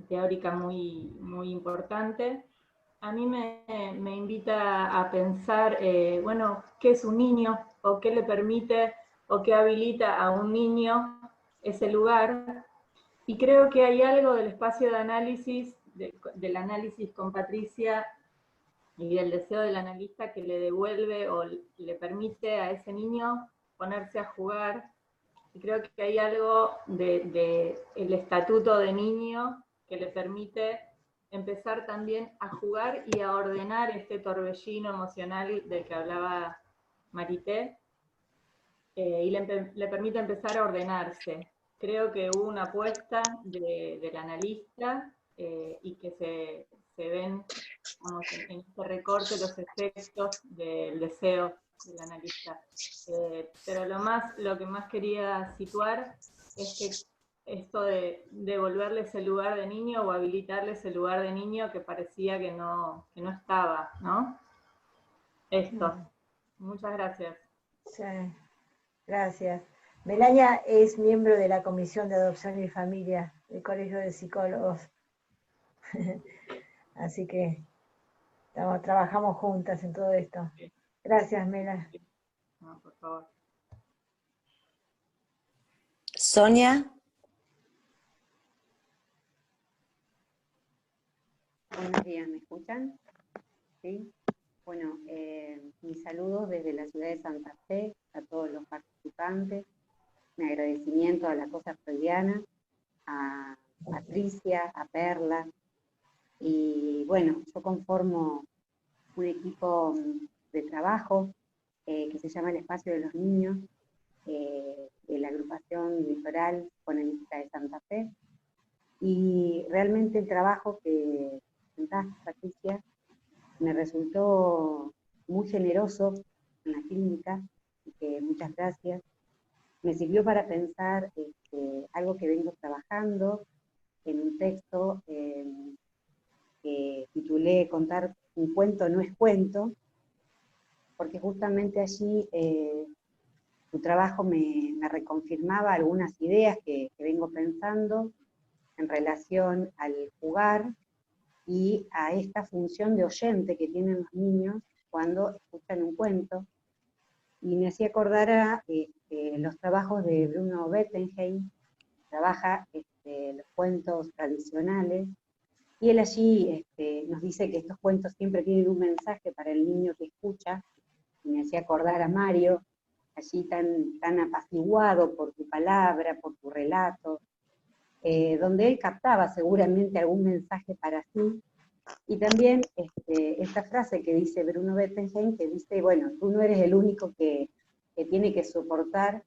teórica muy, muy importante. A mí me invita a pensar, bueno, ¿qué es un niño? ¿O qué le permite o qué habilita a un niño ese lugar? Y creo que hay algo del espacio de análisis, del análisis con Patricia y del deseo del analista que le devuelve o le permite a ese niño ponerse a jugar. Y creo que hay algo del estatuto de niño que le permite empezar también a jugar y a ordenar este torbellino emocional del que hablaba Marité, y le permite empezar a ordenarse. Creo que hubo una apuesta del analista y que se ven, vamos, en este recorte los efectos del deseo del analista. Pero lo que más quería situar es que esto de devolverle ese lugar de niño o habilitarle ese lugar de niño que parecía que no estaba, ¿no? Esto. Muchas gracias. Sí, gracias. Melania es miembro de la Comisión de Adopción y Familia del Colegio de Psicólogos. Así que trabajamos juntas en todo esto. Gracias, Mela. No, por favor. Sonia. Buenos días, ¿me escuchan? Sí. Bueno, mis saludos desde la ciudad de Santa Fe a todos los participantes. Mi agradecimiento a la Cosa Freudiana, a Patricia, a Perla. Y bueno, yo conformo un equipo de trabajo que se llama El Espacio de los Niños. de la agrupación Litoral Psicoanalítica de Santa Fe, y realmente el trabajo que presentaste, Patricia, me resultó muy generoso en la clínica, y que muchas gracias. Me sirvió para pensar algo que vengo trabajando en un texto que titulé Contar un cuento no es cuento, porque justamente allí tu trabajo me reconfirmaba algunas ideas que vengo pensando en relación al jugar y a esta función de oyente que tienen los niños cuando escuchan un cuento. Y me hacía acordar a los trabajos de Bruno Bettelheim, que trabaja los cuentos tradicionales, y él allí nos dice que estos cuentos siempre tienen un mensaje para el niño que escucha, y me hacía acordar a Mario, allí tan apaciguado por tu palabra, por tu relato, donde él captaba seguramente algún mensaje para sí. Y también esta frase que dice Bruno Bettelheim, que dice, bueno, tú no eres el único que tiene que soportar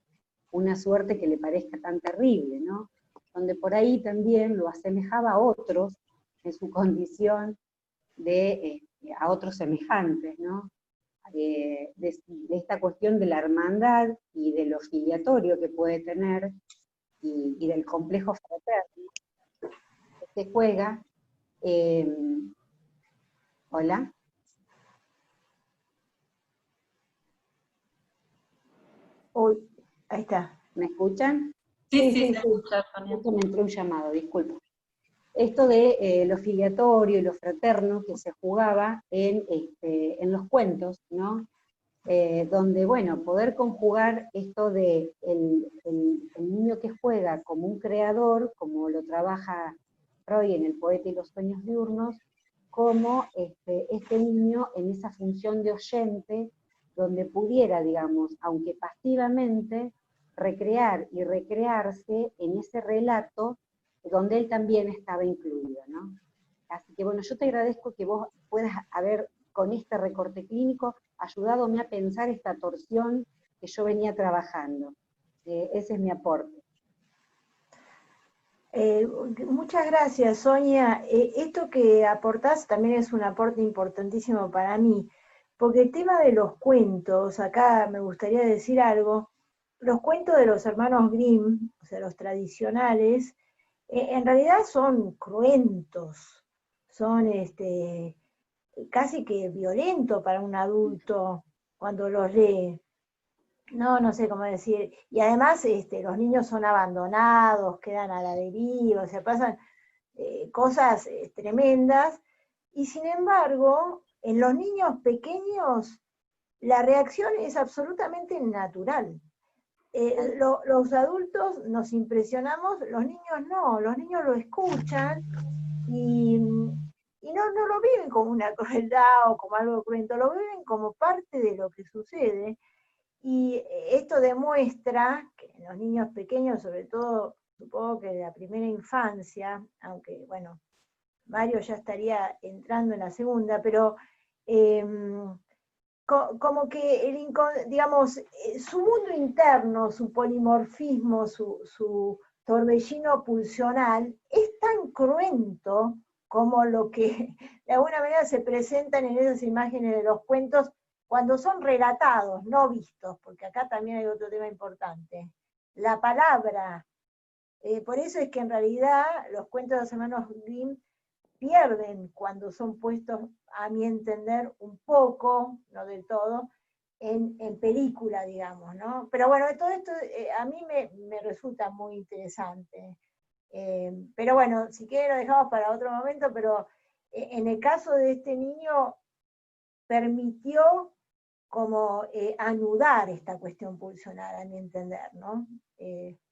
una suerte que le parezca tan terrible, ¿no? Donde por ahí también lo asemejaba a otros en su condición a otros semejantes, ¿no? De esta cuestión de la hermandad y de lo filiatorio que puede tener, y del complejo fraterno que se juega. Hola. Uy, ahí está. ¿Me escuchan? Sí, escucha, Justo me entró un llamado, disculpa. Esto de lo filiatorio y lo fraterno que se jugaba en los cuentos, ¿no? Donde, bueno, poder conjugar esto de el niño que juega como un creador, como lo trabaja Roy en El poeta y los sueños diurnos, como este niño en esa función de oyente, donde pudiera, digamos, aunque pasivamente, recrear y recrearse en ese relato donde él también estaba incluido, ¿no? Así que bueno, yo te agradezco que vos puedas haber, con este recorte clínico, ayudadome a pensar esta torsión que yo venía trabajando. Ese es mi aporte. Muchas gracias, Sonia. Esto que aportás también es un aporte importantísimo para mí, porque el tema de los cuentos, acá me gustaría decir algo, los cuentos de los hermanos Grimm, o sea, los tradicionales, en realidad son cruentos, son casi que violentos para un adulto cuando los lee. No sé cómo decir. Y además los niños son abandonados, quedan a la deriva, o sea, pasan cosas tremendas. Y sin embargo, en los niños pequeños, la reacción es absolutamente natural. Los adultos nos impresionamos, los niños no, los niños lo escuchan y no lo viven como una crueldad o como algo cruento, lo viven como parte de lo que sucede. Y esto demuestra que en los niños pequeños, sobre todo, supongo que de la primera infancia, aunque, bueno, Mario ya estaría entrando en la segunda, pero como que, digamos, su mundo interno, su polimorfismo, su torbellino pulsional, es tan cruento como lo que de alguna manera se presentan en esas imágenes de los cuentos cuando son relatados, no vistos, porque acá también hay otro tema importante. La palabra, por eso es que en realidad los cuentos de los hermanos Grimm pierden cuando son puestos, a mi entender, un poco, no del todo, en película, digamos, ¿no? Pero bueno, todo esto a mí me resulta muy interesante. Pero bueno, si quieren lo dejamos para otro momento, pero en el caso de este niño permitió como anudar esta cuestión pulsional, a mi entender, ¿no?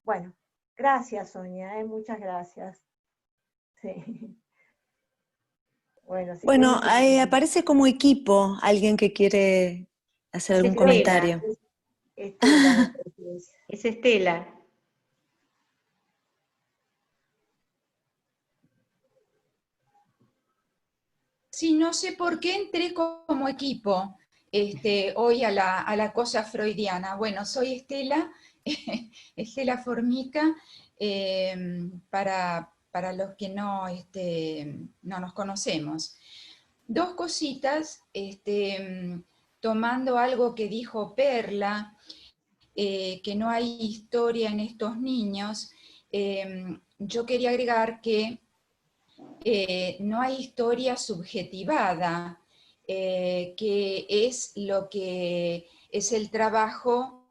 Bueno, gracias, Sonia, muchas gracias. Sí. Bueno, aparece como equipo alguien que quiere hacer algún comentario. Estela, es Estela. Sí, no sé por qué entré como equipo hoy a la cosa freudiana. Bueno, soy Estela, Estela Formica, para los que no, no nos conocemos. Dos cositas, tomando algo que dijo Perla, que no hay historia en estos niños, yo quería agregar que no hay historia subjetivada, que es lo que es el trabajo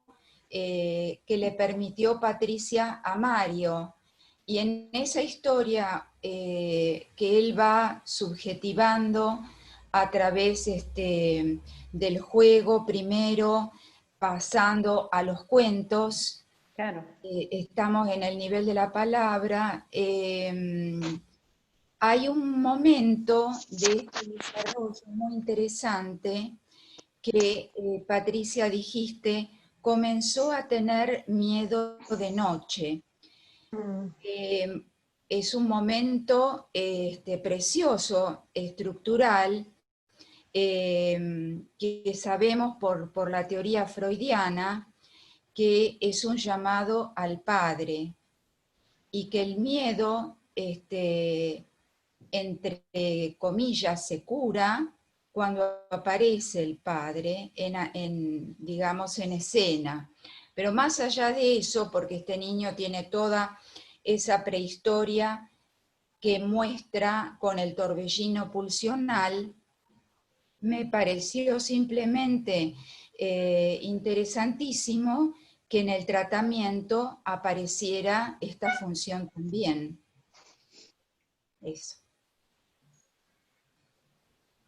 que le permitió Patricia a Mario. Y en esa historia que él va subjetivando a través del juego primero, pasando a los cuentos, claro. Estamos en el nivel de la palabra, hay un momento de este desarrollo muy interesante que, Patricia, dijiste, comenzó a tener miedo de noche. Es un momento precioso, estructural, que sabemos por la teoría freudiana que es un llamado al Padre y que el miedo, entre comillas, se cura cuando aparece el Padre digamos, en escena. Pero más allá de eso, porque este niño tiene toda esa prehistoria que muestra con el torbellino pulsional, me pareció simplemente interesantísimo que en el tratamiento apareciera esta función también. Eso.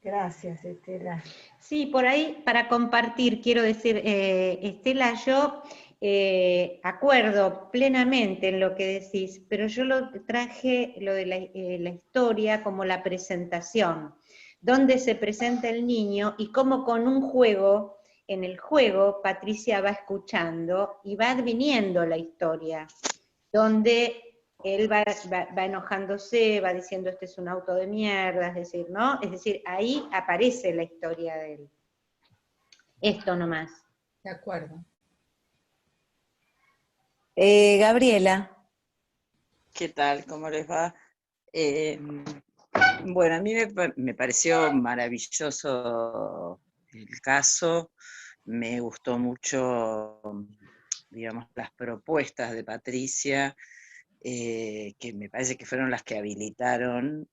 Gracias, Estela. Sí, por ahí, para compartir, quiero decir, Estela, yo acuerdo plenamente en lo que decís, pero yo lo traje, lo de la historia, como la presentación, donde se presenta el niño y cómo con un juego, en el juego, Patricia va escuchando y va adviniendo la historia, donde él va enojándose, va diciendo este es un auto de mierda, es decir, ¿no? Es decir, ahí aparece la historia de él. Esto nomás. De acuerdo. Gabriela. ¿Qué tal? ¿Cómo les va? Bueno, a mí me pareció maravilloso el caso, me gustó mucho, digamos, las propuestas de Patricia, que me parece que fueron las que habilitaron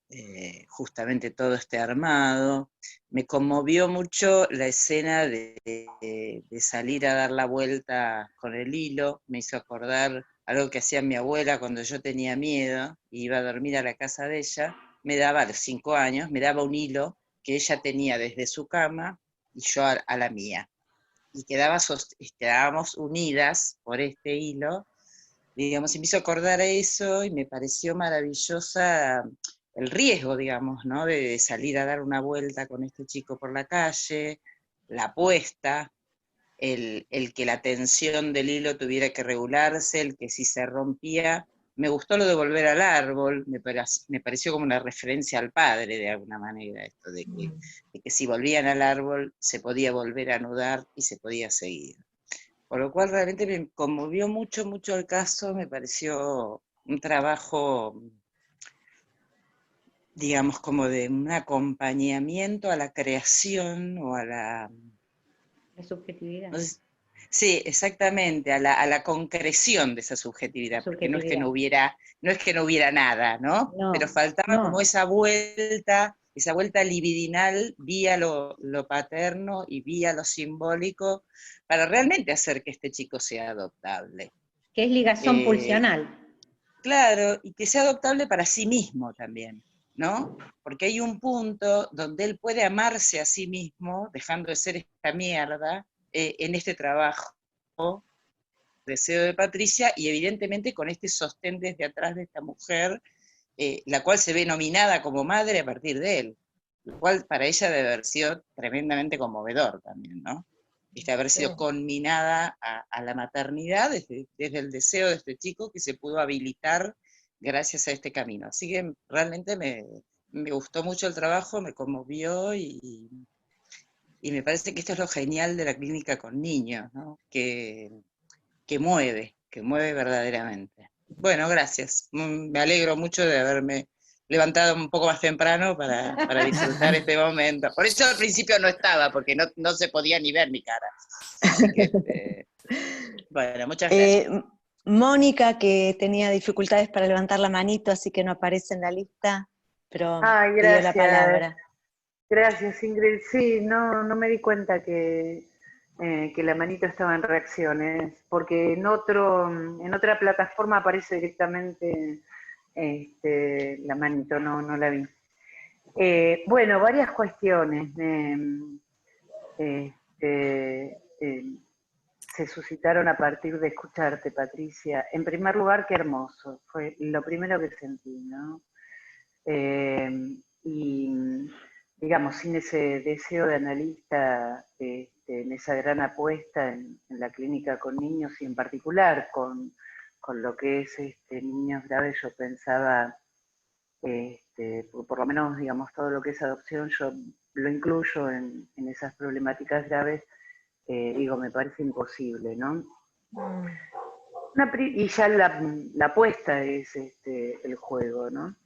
justamente todo este armado. Me conmovió mucho la escena de salir a dar la vuelta con el hilo, me hizo acordar algo que hacía mi abuela cuando yo tenía miedo, y iba a dormir a la casa de ella, me daba, a los 5 años, me daba un hilo que ella tenía desde su cama y yo a la mía. Y quedábamos unidas por este hilo, digamos, y me hizo acordar a eso, y me pareció maravillosa el riesgo, digamos, ¿no? De salir a dar una vuelta con este chico por la calle, la apuesta, el que la tensión del hilo tuviera que regularse, el que si se rompía. Me gustó lo de volver al árbol, me pareció como una referencia al padre de alguna manera, esto de que si volvían al árbol se podía volver a anudar y se podía seguir. Por lo cual realmente me conmovió mucho, mucho el caso, me pareció un trabajo, digamos, como de un acompañamiento a la creación o a la subjetividad. No sé, sí, exactamente, a la concreción de esa subjetividad, porque no es que no hubiera nada, ¿no? Pero faltaba como esa vuelta libidinal vía lo paterno y vía lo simbólico, para realmente hacer que este chico sea adoptable. Que es ligación pulsional. Claro, y que sea adoptable para sí mismo también, ¿no? Porque hay un punto donde él puede amarse a sí mismo, dejando de ser esta mierda, en este trabajo, deseo de Patricia, y evidentemente con este sostén desde atrás de esta mujer, la cual se ve nominada como madre a partir de él, lo cual para ella debe haber sido tremendamente conmovedor también, ¿no? Haber sido conminada a la maternidad desde el deseo de este chico que se pudo habilitar gracias a este camino. Así que realmente me gustó mucho el trabajo, me conmovió, y me parece que esto es lo genial de la clínica con niños, ¿no? Que mueve verdaderamente. Bueno, gracias. Me alegro mucho de haberme levantado un poco más temprano para disfrutar este momento. Por eso al principio no estaba, porque no se podía ni ver mi cara. Así que, bueno, muchas gracias. Mónica, que tenía dificultades para levantar la manito, así que no aparece en la lista, pero pidió la palabra. Gracias, Ingrid. Sí, no me di cuenta que la manito estaba en reacciones, porque en otra plataforma aparece directamente la manito, no la vi. Bueno, varias cuestiones se suscitaron a partir de escucharte, Patricia. En primer lugar, qué hermoso, fue lo primero que sentí, ¿no? Y digamos, sin ese deseo de analista, en esa gran apuesta en la clínica con niños y en particular con lo que es niños graves, yo pensaba, por lo menos, digamos, todo lo que es adopción, yo lo incluyo en esas problemáticas graves, digo, me parece imposible, ¿no? Y ya la apuesta es el juego, ¿no?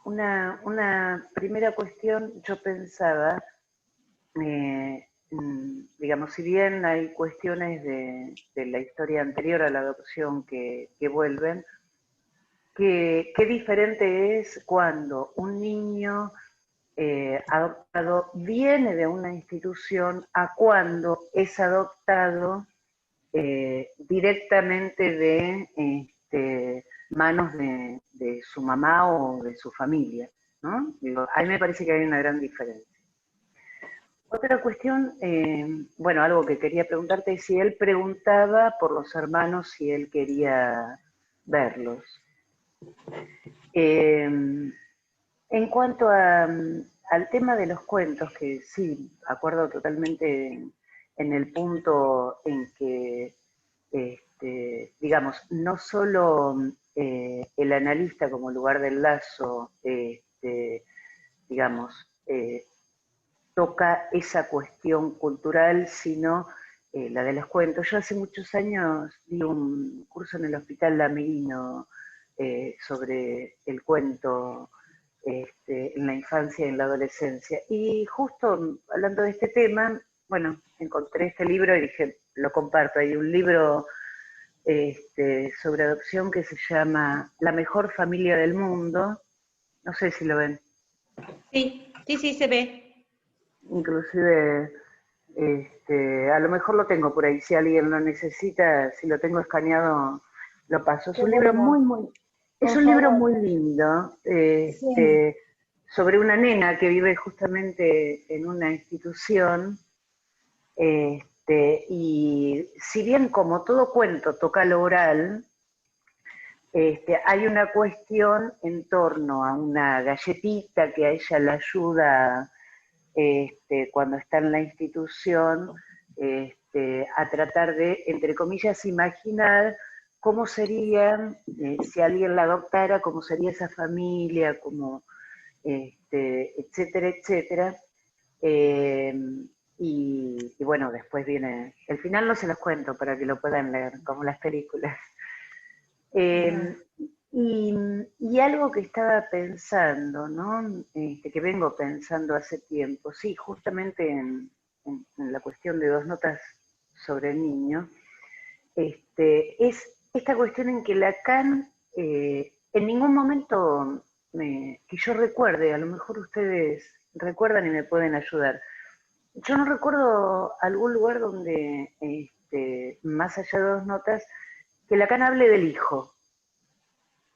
Una primera cuestión, yo pensaba, digamos, si bien hay cuestiones de la historia anterior a la adopción que vuelven, qué diferente es cuando un niño adoptado viene de una institución a cuando es adoptado directamente de manos de su mamá o de su familia, ¿no? Digo, a mí me parece que hay una gran diferencia. Otra cuestión, bueno, algo que quería preguntarte es si él preguntaba por los hermanos, si él quería verlos. En cuanto al tema de los cuentos, que sí, acuerdo totalmente en el punto en que, digamos, no solo el analista como lugar del lazo, digamos, toca esa cuestión cultural, sino la de los cuentos. Yo hace muchos años di un curso en el Hospital Lamerino sobre el cuento en la infancia y en la adolescencia. Y justo hablando de este tema, bueno, encontré este libro y dije, lo comparto. Hay un libro sobre adopción que se llama La mejor familia del mundo. No sé si lo ven. Sí, se ve. Inclusive, a lo mejor lo tengo por ahí, si alguien lo necesita, si lo tengo escaneado, lo paso. Es un libro muy lindo, sobre una nena que vive justamente en una institución, y si bien como todo cuento toca lo oral, hay una cuestión en torno a una galletita que a ella la ayuda cuando está en la institución, a tratar de, entre comillas, imaginar cómo sería, si alguien la adoptara, cómo sería esa familia, cómo, etcétera, etcétera. Y bueno, después viene, el final no se los cuento para que lo puedan leer, como las películas. Y algo que estaba pensando, ¿no? Que vengo pensando hace tiempo, sí, justamente en la cuestión de 2 notas sobre el niño, es esta cuestión en que Lacan en ningún momento que yo recuerde, a lo mejor ustedes recuerdan y me pueden ayudar, yo no recuerdo algún lugar donde, más allá de 2 notas, que Lacan hable del hijo,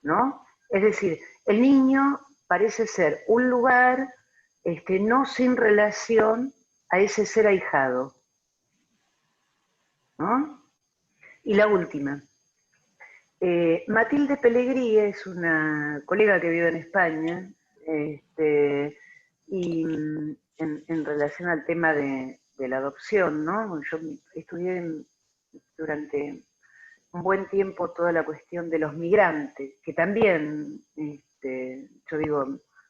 ¿no? Es decir, el niño parece ser un lugar no sin relación a ese ser ahijado, ¿no? Y la última. Matilde Pellegrí es una colega que vive en España, y en relación al tema de la adopción, ¿no? Yo estudié durante un buen tiempo toda la cuestión de los migrantes, que también, yo digo,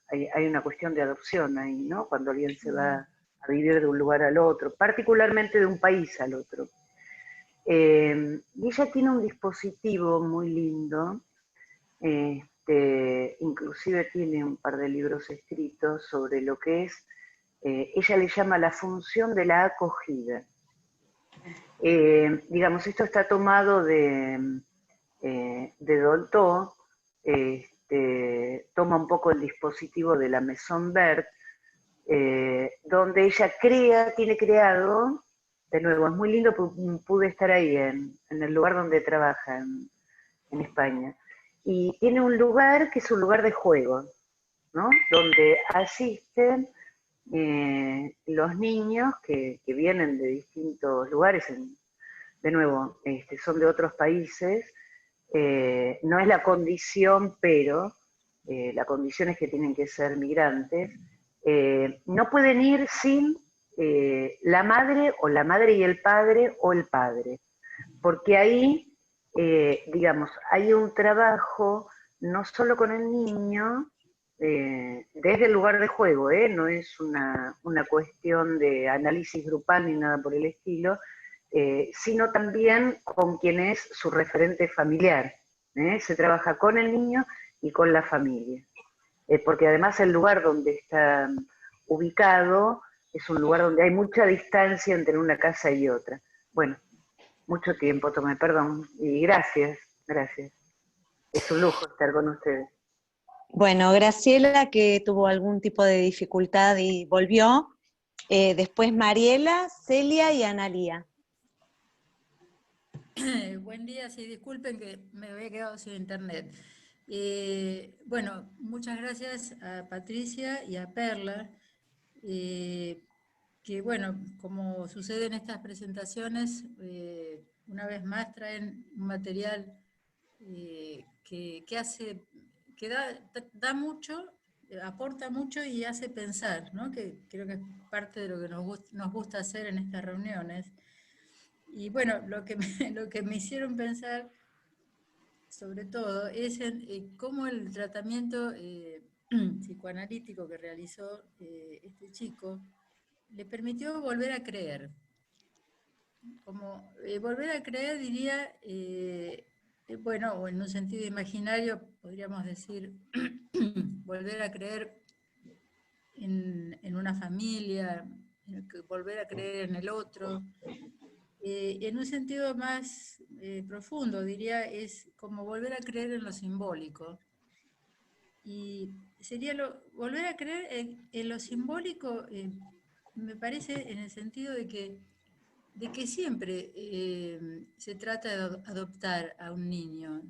hay una cuestión de adopción ahí, ¿no? Cuando alguien se va a vivir de un lugar al otro, particularmente de un país al otro. Y ella tiene un dispositivo muy lindo, inclusive tiene un par de libros escritos sobre lo que es, ella le llama la función de la acogida. Digamos, esto está tomado de Dolto, toma un poco el dispositivo de la Maison Verte, donde ella tiene creado, de nuevo, es muy lindo, pude estar ahí en el lugar donde trabaja, en España, y tiene un lugar que es un lugar de juego, ¿no? Donde asisten los niños que vienen de distintos lugares, de nuevo, son de otros países, no es la condición, pero la condición es que tienen que ser migrantes, no pueden ir sin la madre y el padre, o el padre, porque ahí, digamos, hay un trabajo no solo con el niño, desde el lugar de juego, no es una cuestión de análisis grupal ni nada por el estilo, sino también con quien es su referente familiar. Se trabaja con el niño y con la familia, porque además el lugar donde está ubicado es un lugar donde hay mucha distancia entre una casa y otra. Bueno, mucho tiempo tomé, perdón, y gracias. Es un lujo estar con ustedes. Bueno, Graciela, que tuvo algún tipo de dificultad y volvió. Después Mariela, Celia y Analía. Buen día, sí, disculpen que me había quedado sin internet. Bueno, muchas gracias a Patricia y a Perla, que bueno, como sucede en estas presentaciones, una vez más traen un material que da mucho, aporta mucho y hace pensar, ¿no? Que creo que es parte de lo que nos gusta hacer en estas reuniones. Y bueno, lo que me hicieron pensar, sobre todo, es en cómo el tratamiento psicoanalítico que realizó este chico le permitió volver a creer. Como volver a creer, diría, bueno, o en un sentido imaginario, podríamos decir, volver a creer en una familia, volver a creer en el otro. En un sentido más profundo, diría, es como volver a creer en lo simbólico. Y sería volver a creer en lo simbólico, me parece, en el sentido de que siempre se trata de adoptar a un niño,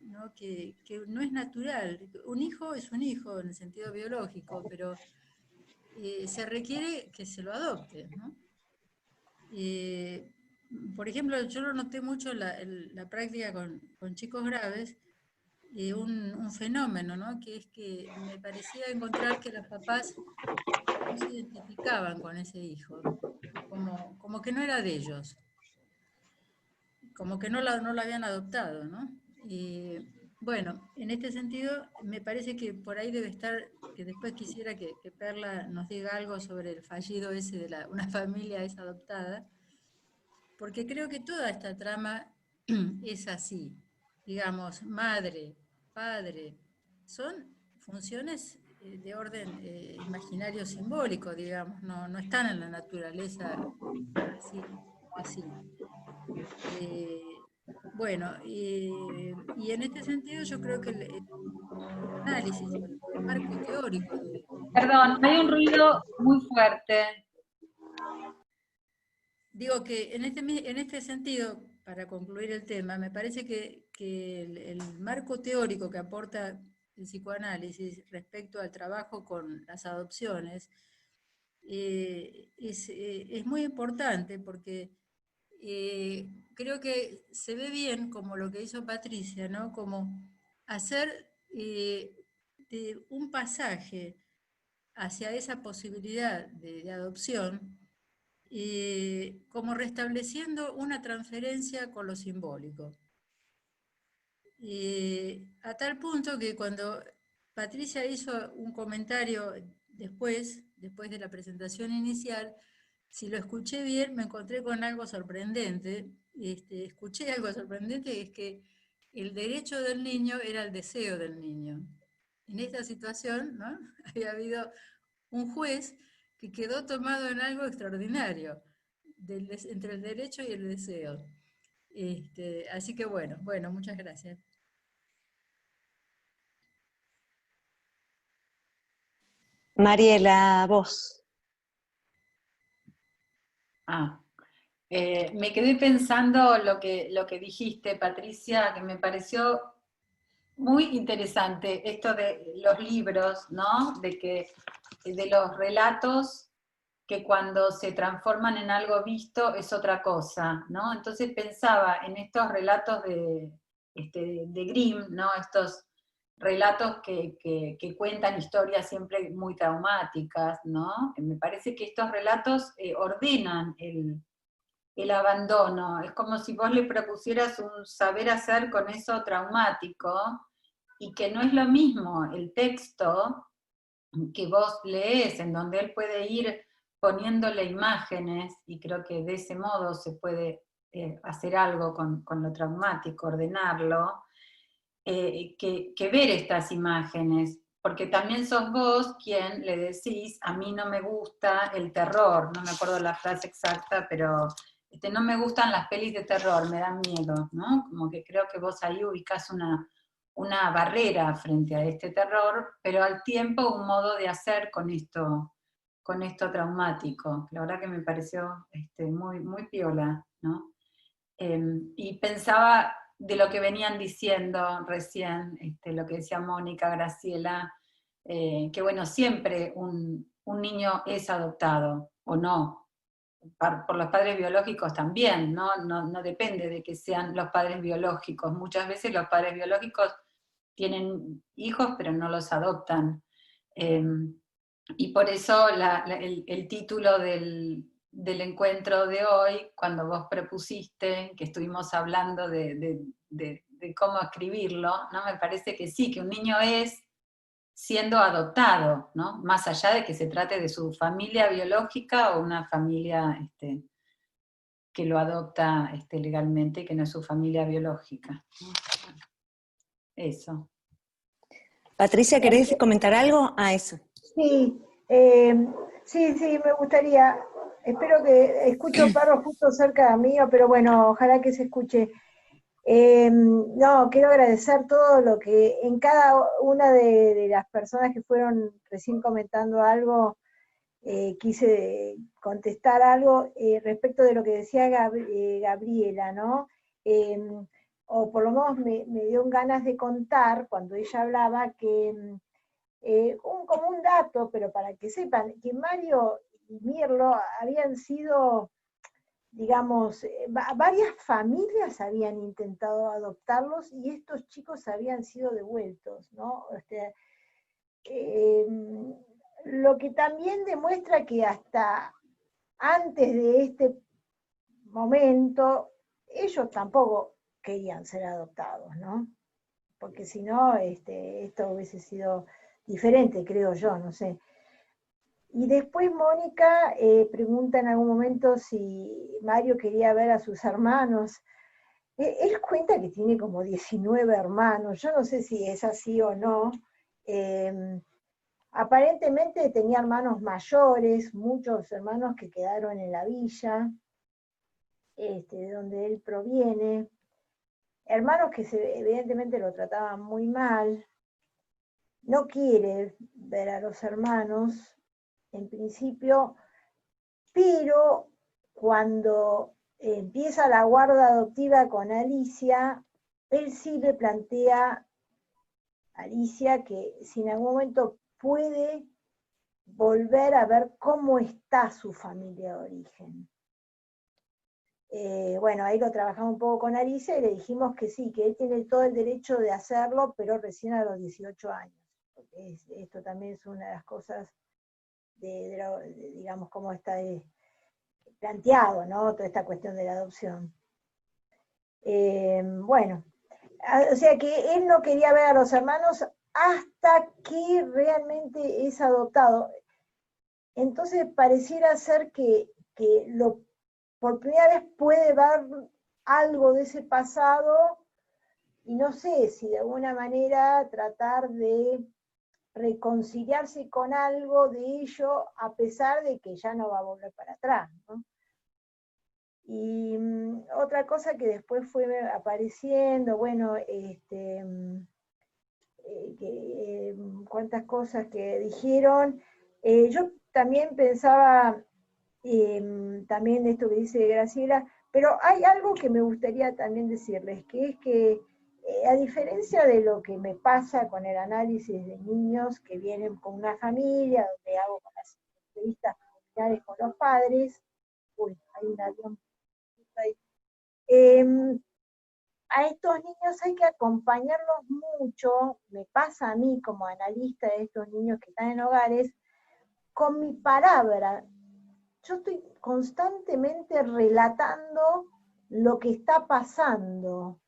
¿no? Que no es natural. Un hijo es un hijo en el sentido biológico, pero se requiere que se lo adopte, ¿no? Por ejemplo, yo lo noté mucho en la práctica con chicos graves, un fenómeno, ¿no? Que es que me parecía encontrar que los papás no se identificaban con ese hijo, como que no era de ellos, como que no lo habían adoptado, ¿no? Bueno, en este sentido, me parece que por ahí debe estar, que después quisiera que Perla nos diga algo sobre el fallido ese de una familia es adoptada, porque creo que toda esta trama es así, digamos, madre, padre, son funciones de orden imaginario simbólico, digamos, no están en la naturaleza así. Bueno, y en este sentido yo creo que el análisis, el marco teórico Perdón, hay un ruido muy fuerte. Digo que en este sentido, para concluir el tema, me parece que el marco teórico que aporta el psicoanálisis respecto al trabajo con las adopciones es muy importante porque creo que se ve bien como lo que hizo Patricia, ¿no? Como hacer de un pasaje hacia esa posibilidad de adopción, como restableciendo una transferencia con lo simbólico. A tal punto que cuando Patricia hizo un comentario después de la presentación inicial, si lo escuché bien, me encontré con algo sorprendente. Escuché algo sorprendente, es que el derecho del niño era el deseo del niño. En esta situación, ¿no? Había habido un juez que quedó tomado en algo extraordinario, entre el derecho y el deseo. Así que bueno, muchas gracias. Mariela, vos. Me quedé pensando lo que dijiste, Patricia, que me pareció muy interesante, esto de los libros, ¿no? De los relatos que cuando se transforman en algo visto es otra cosa, ¿no? Entonces pensaba en estos relatos de Grimm, ¿no? Estos relatos que cuentan historias siempre muy traumáticas, ¿no? Me parece que estos relatos ordenan el abandono. Es como si vos le propusieras un saber hacer con eso traumático, y que no es lo mismo el texto que vos lees, en donde él puede ir poniéndole imágenes, y creo que de ese modo se puede hacer algo con lo traumático, ordenarlo, que ver estas imágenes, porque también sos vos quien le decís, a mí no me gusta el terror, no me acuerdo la frase exacta, pero no me gustan las pelis de terror, me dan miedo, ¿no? Como que creo que vos ahí ubicás una barrera frente a este terror, pero al tiempo un modo de hacer con esto traumático. La verdad que me pareció muy, muy piola, ¿no? Y pensaba de lo que venían diciendo recién, lo que decía Mónica, Graciela, que bueno, siempre un niño es adoptado, o no, por los padres biológicos también, ¿no? No depende de que sean los padres biológicos. Muchas veces los padres biológicos tienen hijos, pero no los adoptan. Y por eso el título del encuentro de hoy, cuando vos propusiste, que estuvimos hablando de cómo escribirlo, ¿no? Me parece que sí, que un niño es siendo adoptado, ¿no? Más allá de que se trate de su familia biológica o una familia que lo adopta legalmente, que no es su familia biológica. Eso. Patricia, ¿querés comentar algo? Eso. Sí, sí, me gustaría. Espero que escucho perros justo cerca mío, pero bueno, ojalá que se escuche. No, quiero agradecer todo lo que en cada una de las personas que fueron recién comentando algo, quise contestar algo respecto de lo que decía Gabriela, ¿no? O por lo menos me dio ganas de contar cuando ella hablaba que como un dato, pero para que sepan, que Mario y Mirlo habían sido, digamos, varias familias habían intentado adoptarlos y estos chicos habían sido devueltos, ¿no? Lo que también demuestra que hasta antes de este momento, ellos tampoco querían ser adoptados, ¿no? Porque si no, esto hubiese sido diferente, creo yo, no sé. Y después Mónica pregunta en algún momento si Mario quería ver a sus hermanos. Él cuenta que tiene como 19 hermanos, yo no sé si es así o no. Aparentemente tenía hermanos mayores, muchos hermanos que quedaron en la villa, de donde él proviene. Hermanos que evidentemente lo trataban muy mal. No quiere ver a los hermanos, en principio, pero cuando empieza la guarda adoptiva con Alicia, él sí le plantea a Alicia que si en algún momento puede volver a ver cómo está su familia de origen. Bueno, ahí lo trabajamos un poco con Alicia y le dijimos que sí, que él tiene todo el derecho de hacerlo, pero recién a los 18 años. Porque esto también es una de las cosas digamos, cómo está planteado, ¿no? Toda esta cuestión de la adopción. Bueno, o sea que él no quería ver a los hermanos hasta que realmente es adoptado. Entonces pareciera ser que que por primera vez puede ver algo de ese pasado, y no sé si de alguna manera tratar de reconciliarse con algo de ello, a pesar de que ya no va a volver para atrás, ¿no? Y otra cosa que después fue apareciendo, bueno, cuántas cosas que dijeron. Yo también pensaba, también de esto que dice Graciela, pero hay algo que me gustaría también decirles, que es que a diferencia de lo que me pasa con el análisis de niños que vienen con una familia, donde hago con las entrevistas familiares con los padres, uy, hay un avión ahí, a estos niños hay que acompañarlos mucho, me pasa a mí como analista de estos niños que están en hogares, con mi palabra. Yo estoy constantemente relatando lo que está pasando.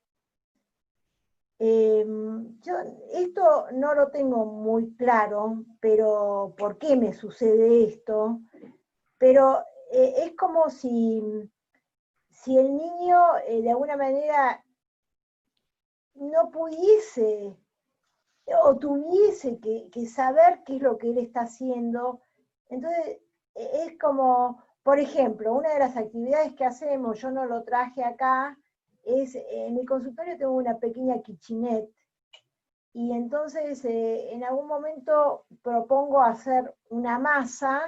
Yo esto no lo tengo muy claro, pero ¿por qué me sucede esto? Pero es como si el niño de alguna manera no pudiese o tuviese que saber qué es lo que él está haciendo. Entonces, es como, por ejemplo, una de las actividades que hacemos, yo no lo traje acá, es, en mi consultorio tengo una pequeña kitchenette, y entonces en algún momento propongo hacer una masa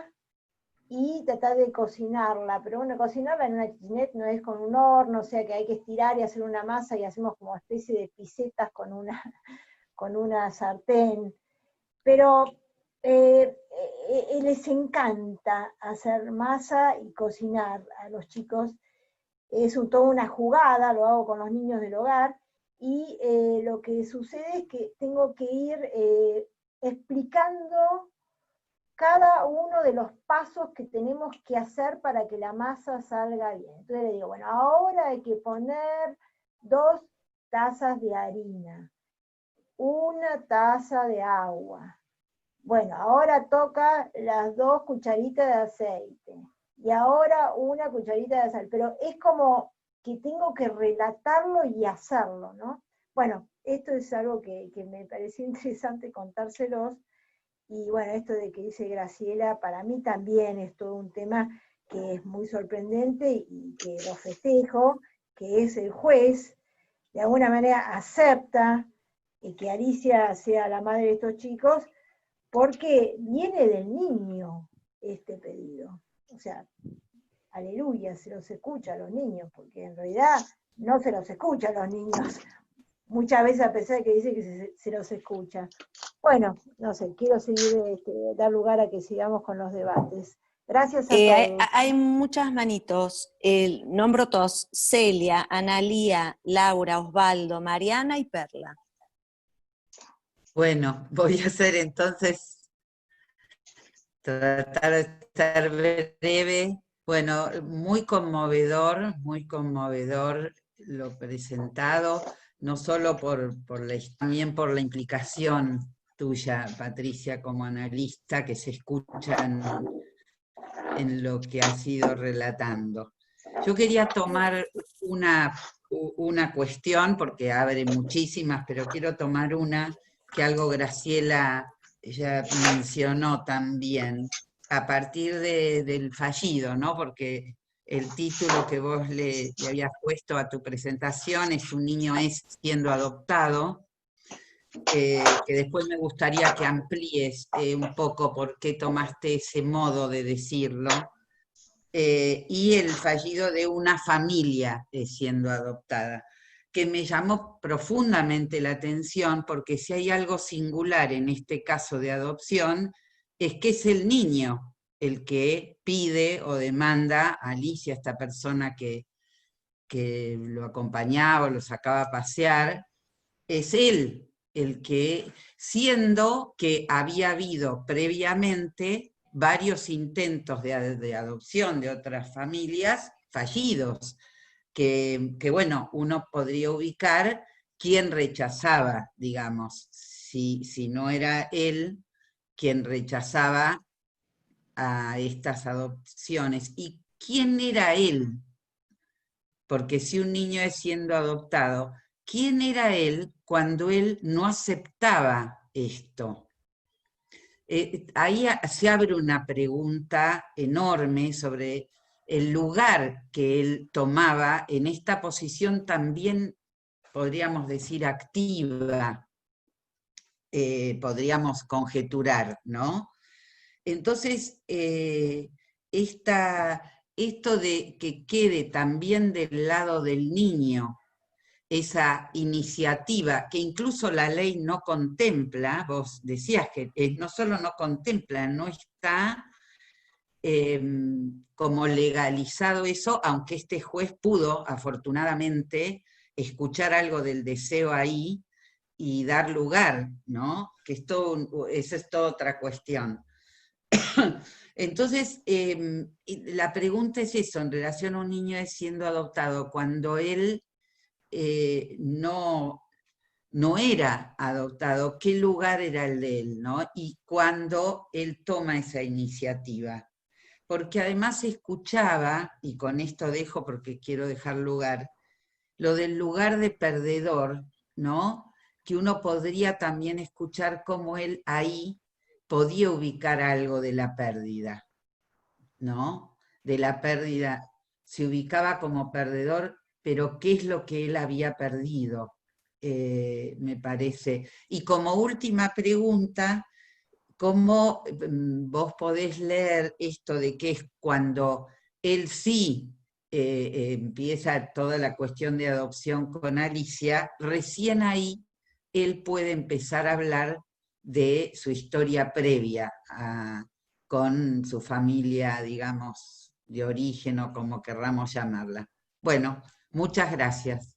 y tratar de cocinarla, pero bueno, cocinarla en una kitchenette no es con un horno, o sea que hay que estirar y hacer una masa, y hacemos como una especie de pisetas con una sartén, pero les encanta hacer masa y cocinar a los chicos. Es toda una jugada, lo hago con los niños del hogar, y lo que sucede es que tengo que ir explicando cada uno de los pasos que tenemos que hacer para que la masa salga bien. Entonces le digo, bueno, ahora hay que poner 2 tazas de harina, 1 taza de agua. Bueno, ahora toca las 2 cucharitas de aceite. Y ahora 1 cucharita de sal. Pero es como que tengo que relatarlo y hacerlo, ¿no? Bueno, esto es algo que me pareció interesante contárselos. Y bueno, esto de que dice Graciela, para mí también es todo un tema que es muy sorprendente y que lo festejo, que es el juez, de alguna manera acepta que Alicia sea la madre de estos chicos, porque viene del niño este pedido. O sea, aleluya, se los escucha a los niños, porque en realidad no se los escucha a los niños. Muchas veces, a pesar de que dice que se los escucha. Bueno, no sé, quiero seguir, dar lugar a que sigamos con los debates. Gracias a todos. Hay muchas manitos, nombro todos: Celia, Analía, Laura, Osvaldo, Mariana y Perla. Bueno, voy a hacer entonces, tratar de estar breve. Bueno, muy conmovedor lo presentado, no solo también por la implicación tuya, Patricia, como analista, que se escucha en lo que has ido relatando. Yo quería tomar una cuestión, porque abre muchísimas, pero quiero tomar una que algo Graciela ya mencionó también, a partir del fallido, ¿no? Porque el título que vos le habías puesto a tu presentación es Un niño es siendo adoptado, que después me gustaría que amplíes un poco por qué tomaste ese modo de decirlo, y el fallido de una familia siendo adoptada, que me llamó profundamente la atención, porque si hay algo singular en este caso de adopción, es que es el niño el que pide o demanda a Alicia, esta persona que lo acompañaba o lo sacaba a pasear, es él el que, siendo que había habido previamente varios intentos de adopción de otras familias fallidos, que bueno, uno podría ubicar quién rechazaba, digamos, si no era él quien rechazaba a estas adopciones. Y ¿quién era él? Porque si un niño es siendo adoptado, ¿quién era él cuando él no aceptaba esto? Ahí se abre una pregunta enorme sobre el lugar que él tomaba en esta posición también, podríamos decir, activa, podríamos conjeturar, ¿no? Entonces, esto de que quede también del lado del niño esa iniciativa que incluso la ley no contempla, vos decías que no solo no contempla, no está como legalizado eso, aunque este juez pudo, afortunadamente, escuchar algo del deseo ahí y dar lugar, ¿no? Que esa es toda otra cuestión. Entonces, la pregunta es eso, en relación a un niño siendo adoptado, cuando él no era adoptado, ¿qué lugar era el de él, ¿no? Y cuando él toma esa iniciativa. Porque además escuchaba, y con esto dejo porque quiero dejar lugar, lo del lugar de perdedor, ¿no? Que uno podría también escuchar cómo él ahí podía ubicar algo de la pérdida, ¿no? De la pérdida. Se ubicaba como perdedor, pero ¿qué es lo que él había perdido? Me parece. Y como última pregunta, ¿cómo vos podés leer esto de que es cuando él sí empieza toda la cuestión de adopción con Alicia, recién ahí él puede empezar a hablar de su historia previa con su familia, digamos, de origen o como querramos llamarla? Bueno, muchas gracias.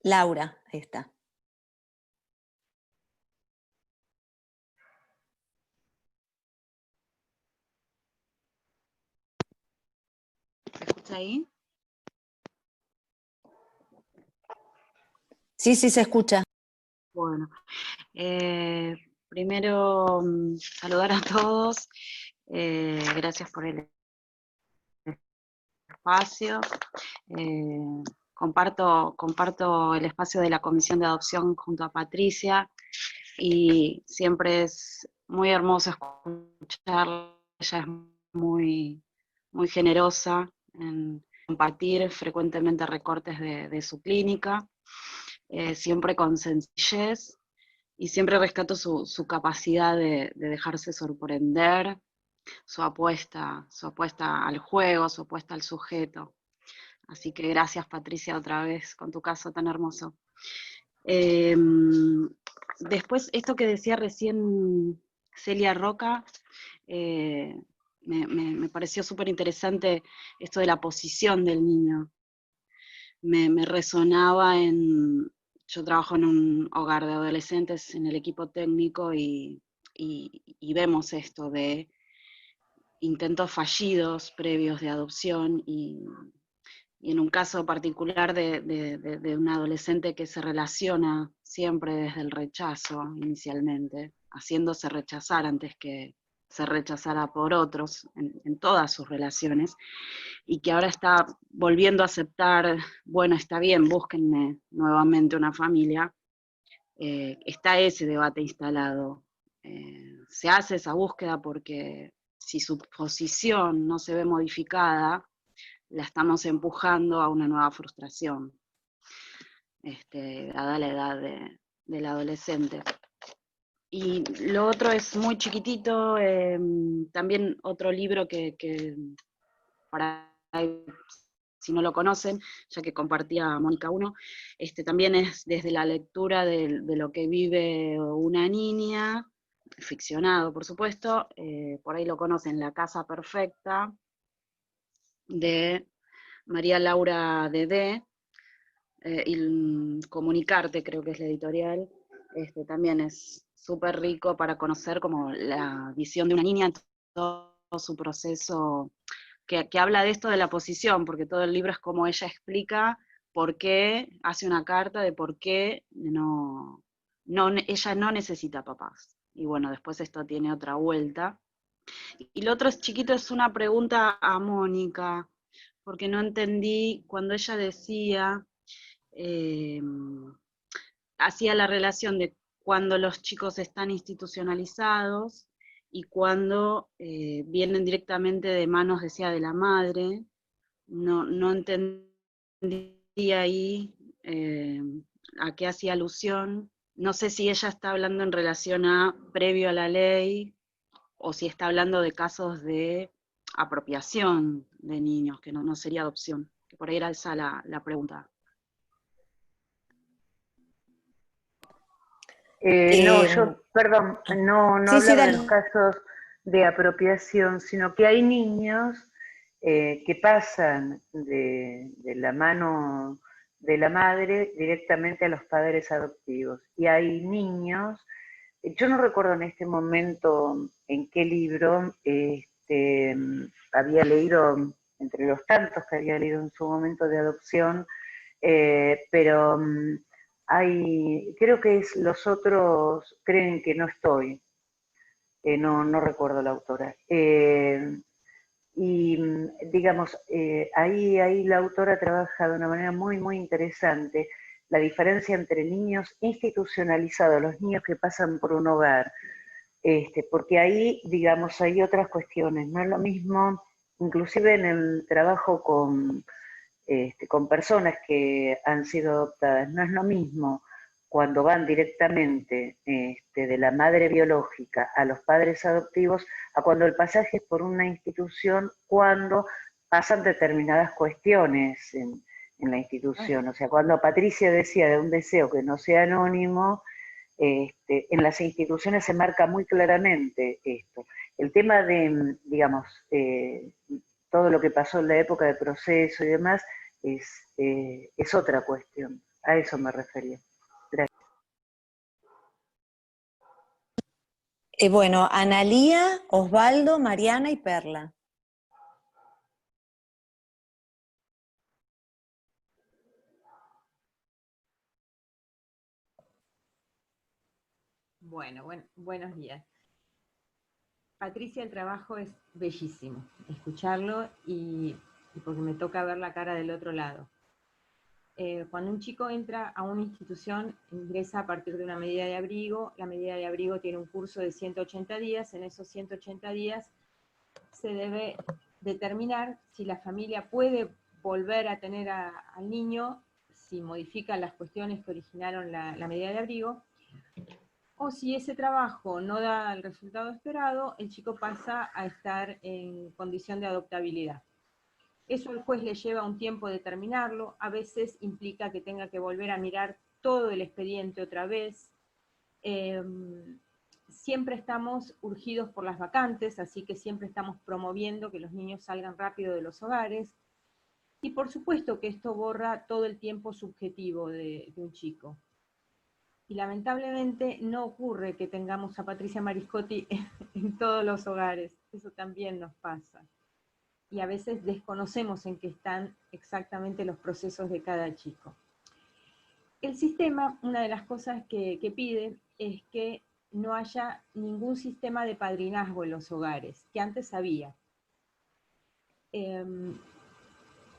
Laura, ahí está. ¿Se escucha ahí? Sí, sí, se escucha. Bueno, primero saludar a todos. Gracias por el espacio. Comparto el espacio de la Comisión de Adopción junto a Patricia y siempre es muy hermoso escucharla. Ella es muy generosa en compartir frecuentemente recortes de su clínica, siempre con sencillez, y siempre rescato su capacidad de dejarse sorprender, su apuesta al juego, su apuesta al sujeto. Así que gracias, Patricia, otra vez con tu caso tan hermoso. Después, esto que decía recién Celia Roca, me pareció súper interesante esto de la posición del niño. Me resonaba yo trabajo en un hogar de adolescentes en el equipo técnico y vemos esto de intentos fallidos previos de adopción y en un caso particular de un adolescente que se relaciona siempre desde el rechazo inicialmente, haciéndose rechazar antes que se rechazara por otros en todas sus relaciones, y que ahora está volviendo a aceptar, bueno, está bien, búsquenme nuevamente una familia. Está ese debate instalado. Se hace esa búsqueda porque si su posición no se ve modificada, la estamos empujando a una nueva frustración, dada la edad del adolescente. Y lo otro es muy chiquitito, también otro libro que para si no lo conocen, ya que compartía Mónica uno, también es desde la lectura de lo que vive una niña, ficcionado por supuesto, por ahí lo conocen, La Casa Perfecta, de María Laura Dedé, y Comunicarte, creo que es la editorial, también es súper rico para conocer como la visión de una niña en todo su proceso que habla de esto de la posición, porque todo el libro es como ella explica por qué, hace una carta de por qué ella no necesita papás. Y bueno, después esto tiene otra vuelta. Y lo otro es chiquito, es una pregunta a Mónica, porque no entendí cuando ella decía, hacía la relación de cuando los chicos están institucionalizados y cuando vienen directamente de manos, decía, de la madre. No entendí ahí a qué hacía alusión. No sé si ella está hablando en relación a previo a la ley, o si está hablando de casos de apropiación de niños, que no sería adopción, que por ahí era esa la pregunta. No, perdón, no sí, hablaba de dale. los casos de apropiación, sino que hay niños que pasan de la mano de la madre directamente a los padres adoptivos. Y hay niños, yo no recuerdo en este momento en qué libro había leído, entre los tantos que había leído en su momento de adopción, pero creo que es Los otros creen que no estoy, no recuerdo la autora. Y digamos, ahí la autora trabaja de una manera muy, muy interesante la diferencia entre niños institucionalizados, los niños que pasan por un hogar, porque ahí, digamos, hay otras cuestiones. No es lo mismo, inclusive en el trabajo con personas que han sido adoptadas, no es lo mismo cuando van directamente de la madre biológica a los padres adoptivos, a cuando el pasaje es por una institución, cuando pasan determinadas cuestiones en la institución. O sea, cuando Patricia decía de un deseo que no sea anónimo, en las instituciones se marca muy claramente esto. El tema de, digamos, todo lo que pasó en la época de proceso y demás, es otra cuestión. A eso me refería. Gracias. Bueno, Analía, Osvaldo, Mariana y Perla. Bueno, buenos días. Patricia, el trabajo es bellísimo, escucharlo y porque me toca ver la cara del otro lado. Cuando un chico entra a una institución, ingresa a partir de una medida de abrigo. La medida de abrigo tiene un curso de 180 días. En esos 180 días se debe determinar si la familia puede volver a tener al niño, si modifican las cuestiones que originaron la medida de abrigo, o si ese trabajo no da el resultado esperado, el chico pasa a estar en condición de adoptabilidad. Eso al juez le lleva un tiempo determinarlo, a veces implica que tenga que volver a mirar todo el expediente otra vez. Siempre estamos urgidos por las vacantes, así que siempre estamos promoviendo que los niños salgan rápido de los hogares. Y por supuesto que esto borra todo el tiempo subjetivo de un chico. Y lamentablemente no ocurre que tengamos a Patricia Mariscotti en todos los hogares, eso también nos pasa. Y a veces desconocemos en qué están exactamente los procesos de cada chico. El sistema, una de las cosas que pide es que no haya ningún sistema de padrinazgo en los hogares, que antes había.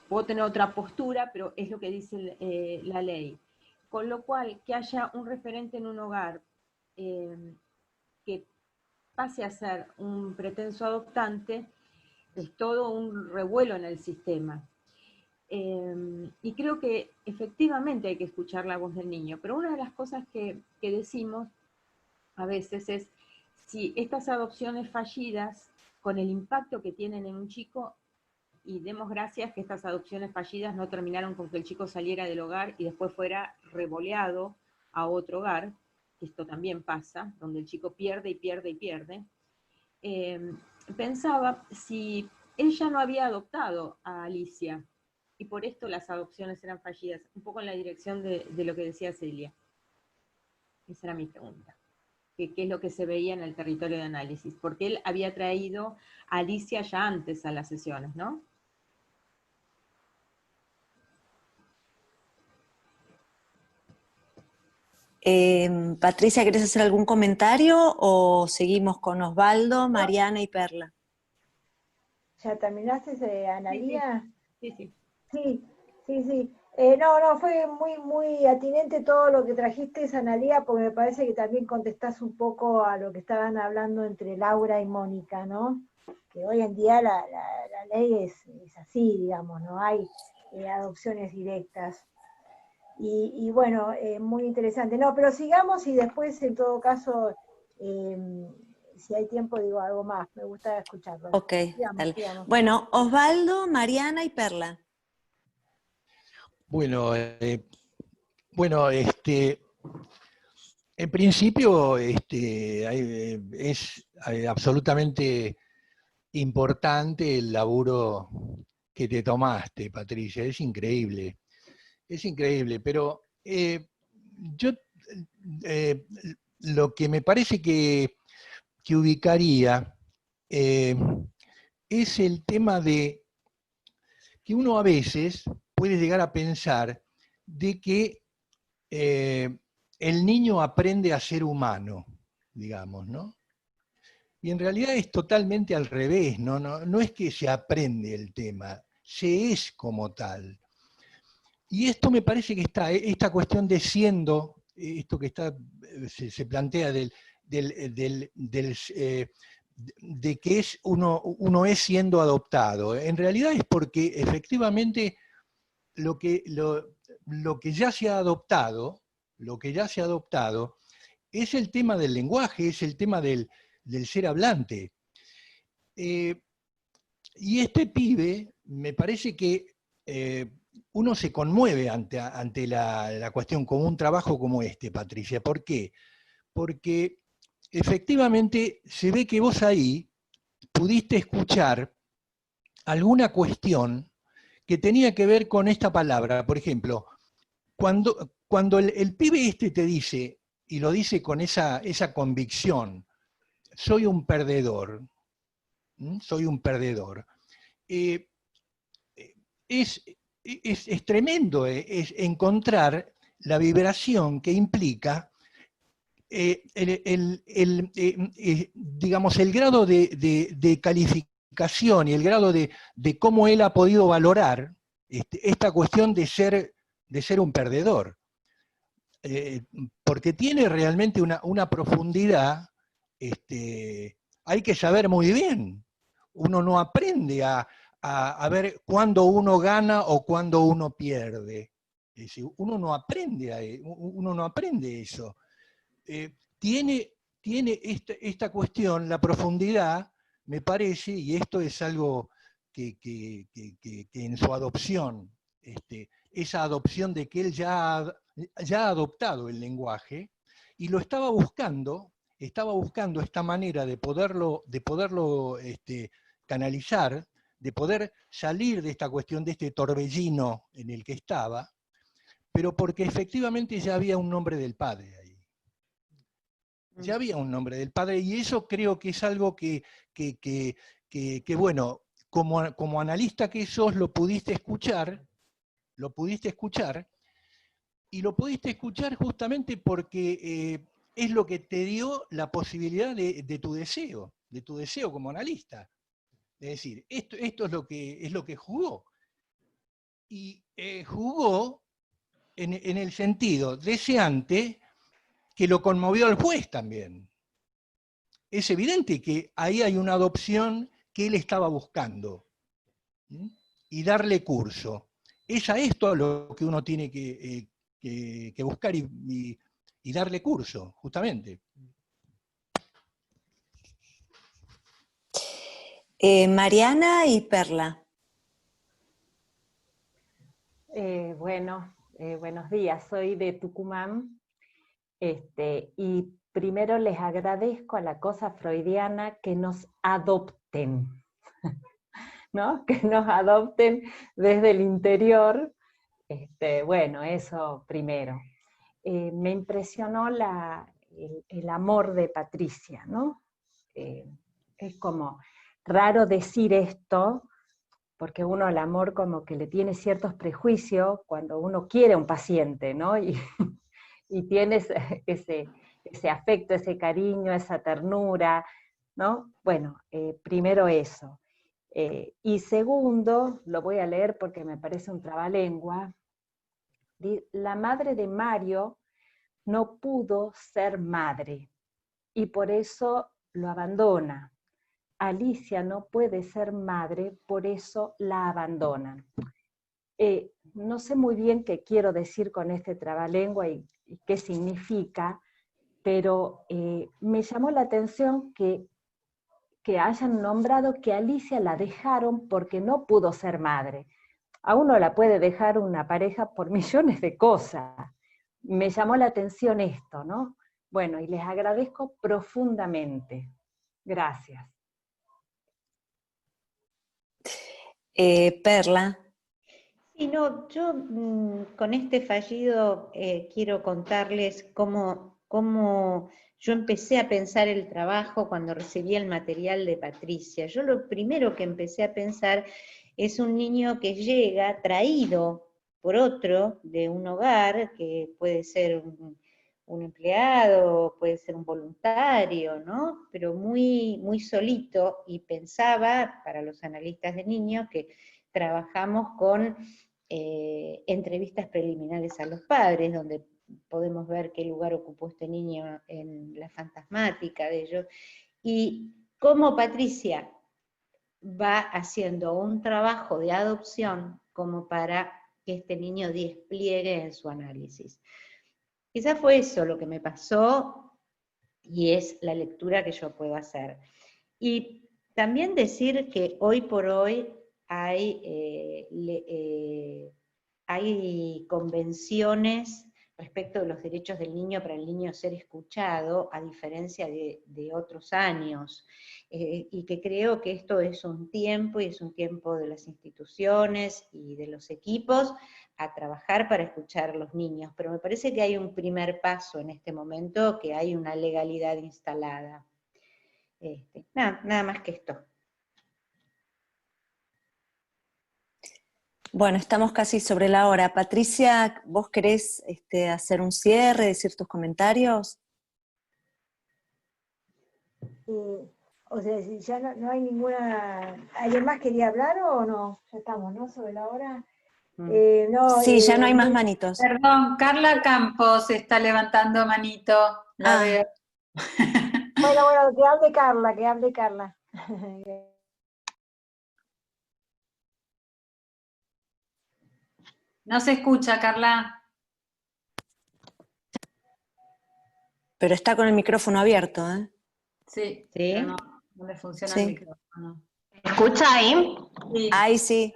Puedo tener otra postura, pero es lo que dice la ley. Con lo cual, que haya un referente en un hogar que pase a ser un pretenso adoptante, es todo un revuelo en el sistema. Y creo que efectivamente hay que escuchar la voz del niño, pero una de las cosas que decimos a veces es, si estas adopciones fallidas, con el impacto que tienen en un chico, y demos gracias que estas adopciones fallidas no terminaron con que el chico saliera del hogar y después fuera revoleado a otro hogar, que esto también pasa, donde el chico pierde y pierde y pierde. Pensaba si ella no había adoptado a Alicia, y por esto las adopciones eran fallidas, un poco en la dirección de lo que decía Celia. Esa era mi pregunta. qué es lo que se veía en el territorio de análisis, porque él había traído a Alicia ya antes a las sesiones, ¿no? Patricia, ¿querés hacer algún comentario o seguimos con Osvaldo, Mariana y Perla? ¿Ya terminaste, Analía? Sí. No, fue muy atinente todo lo que trajiste, Analía, porque me parece que también contestás un poco a lo que estaban hablando entre Laura y Mónica, ¿no? Que hoy en día la ley es así, digamos, no hay adopciones directas. Y bueno, muy interesante. No, pero sigamos y después, en todo caso, si hay tiempo, digo algo más. Me gusta escucharlo. Ok, dale. Bueno, Osvaldo, Mariana y Perla. Bueno, en principio es absolutamente importante el laburo que te tomaste, Patricia, es increíble, pero yo lo que me parece que ubicaría es el tema de que uno a veces puede llegar a pensar de que el niño aprende a ser humano, digamos, ¿no? Y en realidad es totalmente al revés, no es que se aprende el tema, se es como tal. Y esto me parece que está, esta cuestión de siendo, esto que está, se plantea de que uno es siendo adoptado. En realidad es porque efectivamente lo que ya se ha adoptado, es el tema del lenguaje, es el tema del ser hablante. Y este pibe, me parece que uno se conmueve ante la cuestión, como un trabajo como este, Patricia. ¿Por qué? Porque efectivamente se ve que vos ahí pudiste escuchar alguna cuestión que tenía que ver con esta palabra. Por ejemplo, cuando el pibe este te dice, y lo dice con esa convicción, soy un perdedor, es tremendo, es encontrar la vibración que implica digamos, el grado de calificación y el grado de cómo él ha podido valorar esta cuestión de ser un perdedor. Porque tiene realmente una profundidad, hay que saber muy bien. Uno no aprende a ver cuándo uno gana o cuándo uno pierde. Es decir, uno no aprende eso. Tiene esta cuestión, la profundidad, me parece, y esto es algo que en su adopción, esa adopción de que él ya ha adoptado el lenguaje, y lo estaba buscando esta manera de poderlo canalizar, de poder salir de esta cuestión, de este torbellino en el que estaba, pero porque efectivamente ya había un nombre del padre ahí. Ya había un nombre del padre, y eso creo que es algo que bueno, como analista que sos, lo pudiste escuchar, y lo pudiste escuchar justamente porque es lo que te dio la posibilidad de tu deseo como analista. Es decir, esto es lo que jugó. Y jugó en el sentido deseante que lo conmovió al juez también. Es evidente que ahí hay una adopción que él estaba buscando, y darle curso. Es a esto a lo que uno tiene que buscar y darle curso, justamente. Mariana y Perla. Buenos días, soy de Tucumán, y primero les agradezco a la cosa freudiana que nos adopten, ¿no? Que nos adopten desde el interior. Bueno, eso primero. Me impresionó el amor de Patricia, ¿no? Es como raro decir esto, porque uno al amor como que le tiene ciertos prejuicios cuando uno quiere a un paciente, ¿no? Y tienes ese afecto, ese cariño, esa ternura, ¿no? Bueno, primero eso. Y segundo, lo voy a leer porque me parece un trabalengua. La madre de Mario no pudo ser madre y por eso lo abandona. Alicia no puede ser madre, por eso la abandonan. No sé muy bien qué quiero decir con este trabalengua y qué significa, pero me llamó la atención que hayan nombrado que a Alicia la dejaron porque no pudo ser madre. A uno la puede dejar una pareja por millones de cosas. Me llamó la atención esto, ¿no? Bueno, y les agradezco profundamente. Gracias. Perla. Sí, no, yo con este fallido quiero contarles cómo yo empecé a pensar el trabajo cuando recibí el material de Patricia. Yo lo primero que empecé a pensar es un niño que llega traído por otro de un hogar, que puede ser un empleado, puede ser un voluntario, ¿no? Pero muy, muy solito, y pensaba, para los analistas de niños, que trabajamos con entrevistas preliminares a los padres, donde podemos ver qué lugar ocupó este niño en la fantasmática de ellos, y cómo Patricia va haciendo un trabajo de adopción como para que este niño despliegue en su análisis. Quizás fue eso lo que me pasó, y es la lectura que yo puedo hacer. Y también decir que hoy por hoy hay convenciones respecto de los derechos del niño para el niño ser escuchado, a diferencia de otros años, y que creo que esto es un tiempo, y es un tiempo de las instituciones y de los equipos a trabajar para escuchar a los niños, pero me parece que hay un primer paso en este momento, que hay una legalidad instalada. Nada más que esto. Bueno, estamos casi sobre la hora. Patricia, ¿vos querés hacer un cierre, decir tus comentarios? O sea, si ya no hay ninguna... ¿Alguien más quería hablar o no? Ya estamos, ¿no? Sobre la hora. Sí, ya no hay más manitos. Perdón, Carla Campos está levantando manito. La veo. Bueno, que hable Carla. No se escucha, Carla. Pero está con el micrófono abierto, ¿eh? Sí, pero no le funciona el micrófono. ¿Me escucha ahí? Sí. Ahí sí.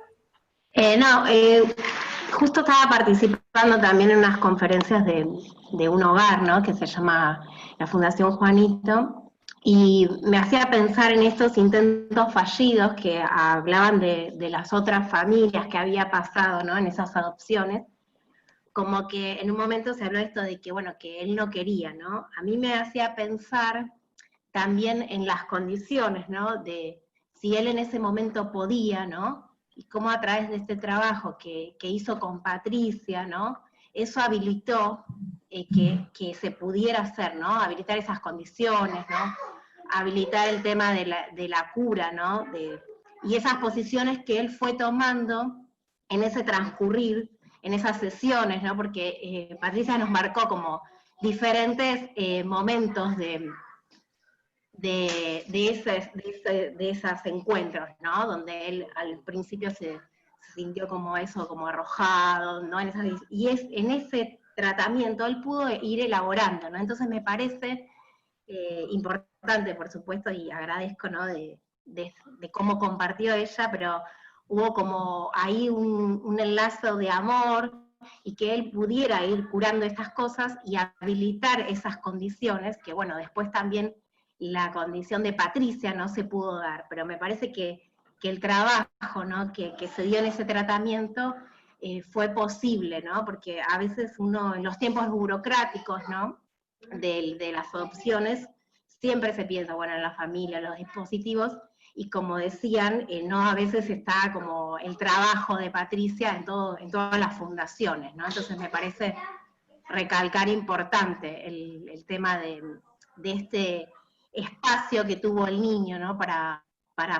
Justo estaba participando también en unas conferencias de un hogar, ¿no? Que se llama la Fundación Juanito, y me hacía pensar en estos intentos fallidos que hablaban de las otras familias que había pasado, ¿no? En esas adopciones, como que en un momento se habló esto de que, bueno, que él no quería, ¿no? A mí me hacía pensar también en las condiciones, ¿no? De si él en ese momento podía, ¿no? Y cómo a través de este trabajo que hizo con Patricia, ¿no? Eso habilitó que se pudiera hacer, ¿no? Habilitar esas condiciones, ¿no? Habilitar el tema de la cura, ¿no? Y esas posiciones que él fue tomando en ese transcurrir, en esas sesiones, ¿no? Porque Patricia nos marcó como diferentes momentos de esos encuentros, ¿no? Donde él al principio se sintió como eso, como arrojado, ¿no? Y en ese tratamiento él pudo ir elaborando, ¿no? Entonces me parece importante, por supuesto, y agradezco, ¿no? De cómo compartió ella, pero hubo como ahí un enlace de amor, y que él pudiera ir curando estas cosas y habilitar esas condiciones, que bueno, después también la condición de Patricia no se pudo dar, pero me parece que el trabajo, ¿no? que se dio en ese tratamiento fue posible, ¿no? Porque a veces uno, en los tiempos burocráticos, ¿no? de las adopciones, siempre se piensa, bueno, en la familia, los dispositivos, y como decían, no a veces está como el trabajo de Patricia en todas las fundaciones, ¿no? Entonces me parece recalcar importante el tema de este espacio que tuvo el niño, ¿no? Para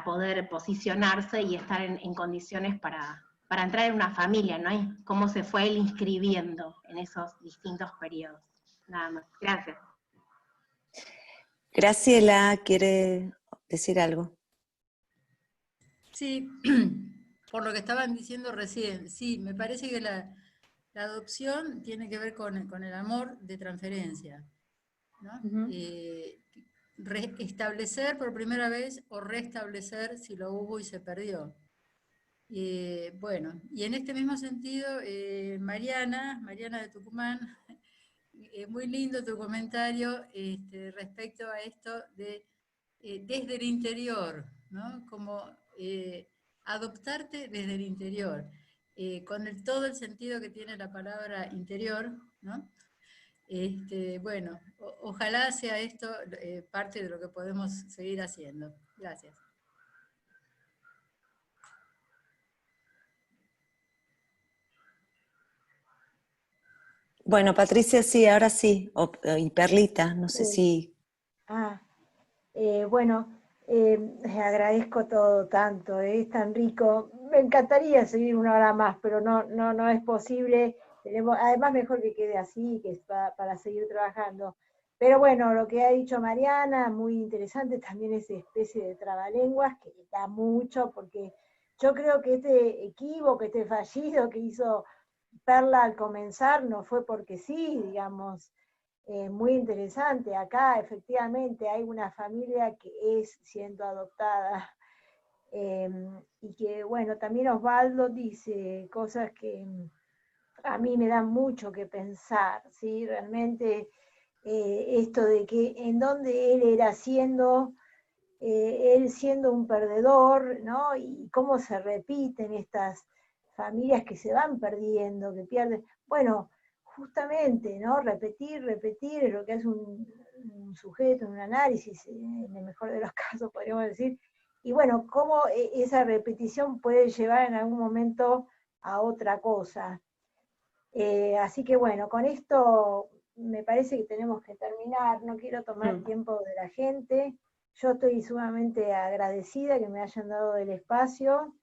poder posicionarse y estar en condiciones para entrar en una familia, ¿no? Y cómo se fue él inscribiendo en esos distintos periodos. Nada más. Gracias. Graciela, ¿quiere decir algo? Sí, por lo que estaban diciendo recién, sí, me parece que la adopción tiene que ver con el amor de transferencia, ¿no? Establecer por primera vez o restablecer si lo hubo y se perdió. Bueno, y en este mismo sentido, Mariana de Tucumán, muy lindo tu comentario respecto a esto de desde el interior, ¿no? Como adoptarte desde el interior, con todo el sentido que tiene la palabra interior, ¿no? Bueno, ojalá sea esto parte de lo que podemos seguir haciendo. Gracias. Bueno, Patricia, sí, ahora sí, y Perlita, no sé si... Bueno, agradezco todo tanto, es tan rico. Me encantaría seguir una hora más, pero no es posible. Además, mejor que quede así, que es para seguir trabajando. Pero bueno, lo que ha dicho Mariana, muy interesante, también esa especie de trabalenguas, que da mucho, porque yo creo que este equívoco, este fallido que hizo Perla al comenzar, no fue porque sí, digamos. Muy interesante. Acá efectivamente hay una familia que es siendo adoptada y que, bueno, también Osvaldo dice cosas que a mí me dan mucho que pensar, ¿sí? Realmente esto de que en donde él era él siendo un perdedor, ¿no? Y cómo se repiten estas familias que se van perdiendo, que pierden. Bueno, justamente, ¿no? Repetir es lo que hace un sujeto, un análisis, en el mejor de los casos podríamos decir, y bueno, cómo esa repetición puede llevar en algún momento a otra cosa. Así que bueno, con esto me parece que tenemos que terminar, no quiero tomar tiempo de la gente, yo estoy sumamente agradecida que me hayan dado el espacio.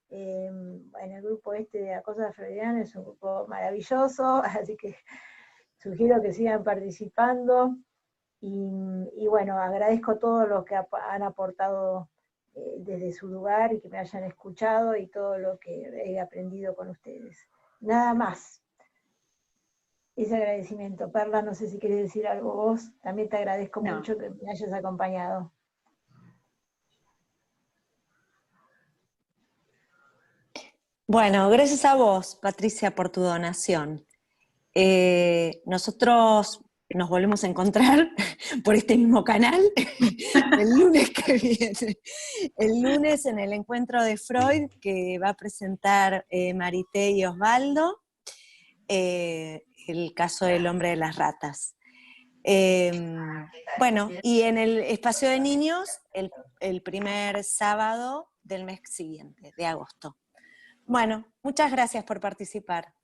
En el grupo de Acosa Freudiana es un grupo maravilloso, así que sugiero que sigan participando y bueno, agradezco a todos los que han aportado desde su lugar y que me hayan escuchado y todo lo que he aprendido con ustedes. Nada más. Ese agradecimiento. Perla, no sé si quieres decir algo vos, también te agradezco mucho que me hayas acompañado. Bueno, gracias a vos, Patricia, por tu donación. Nosotros nos volvemos a encontrar por este mismo canal el lunes que viene. El lunes en el encuentro de Freud, que va a presentar Marité y Osvaldo, el caso del hombre de las ratas. Bueno, y en el espacio de niños, el primer sábado del mes siguiente, de agosto. Bueno, muchas gracias por participar.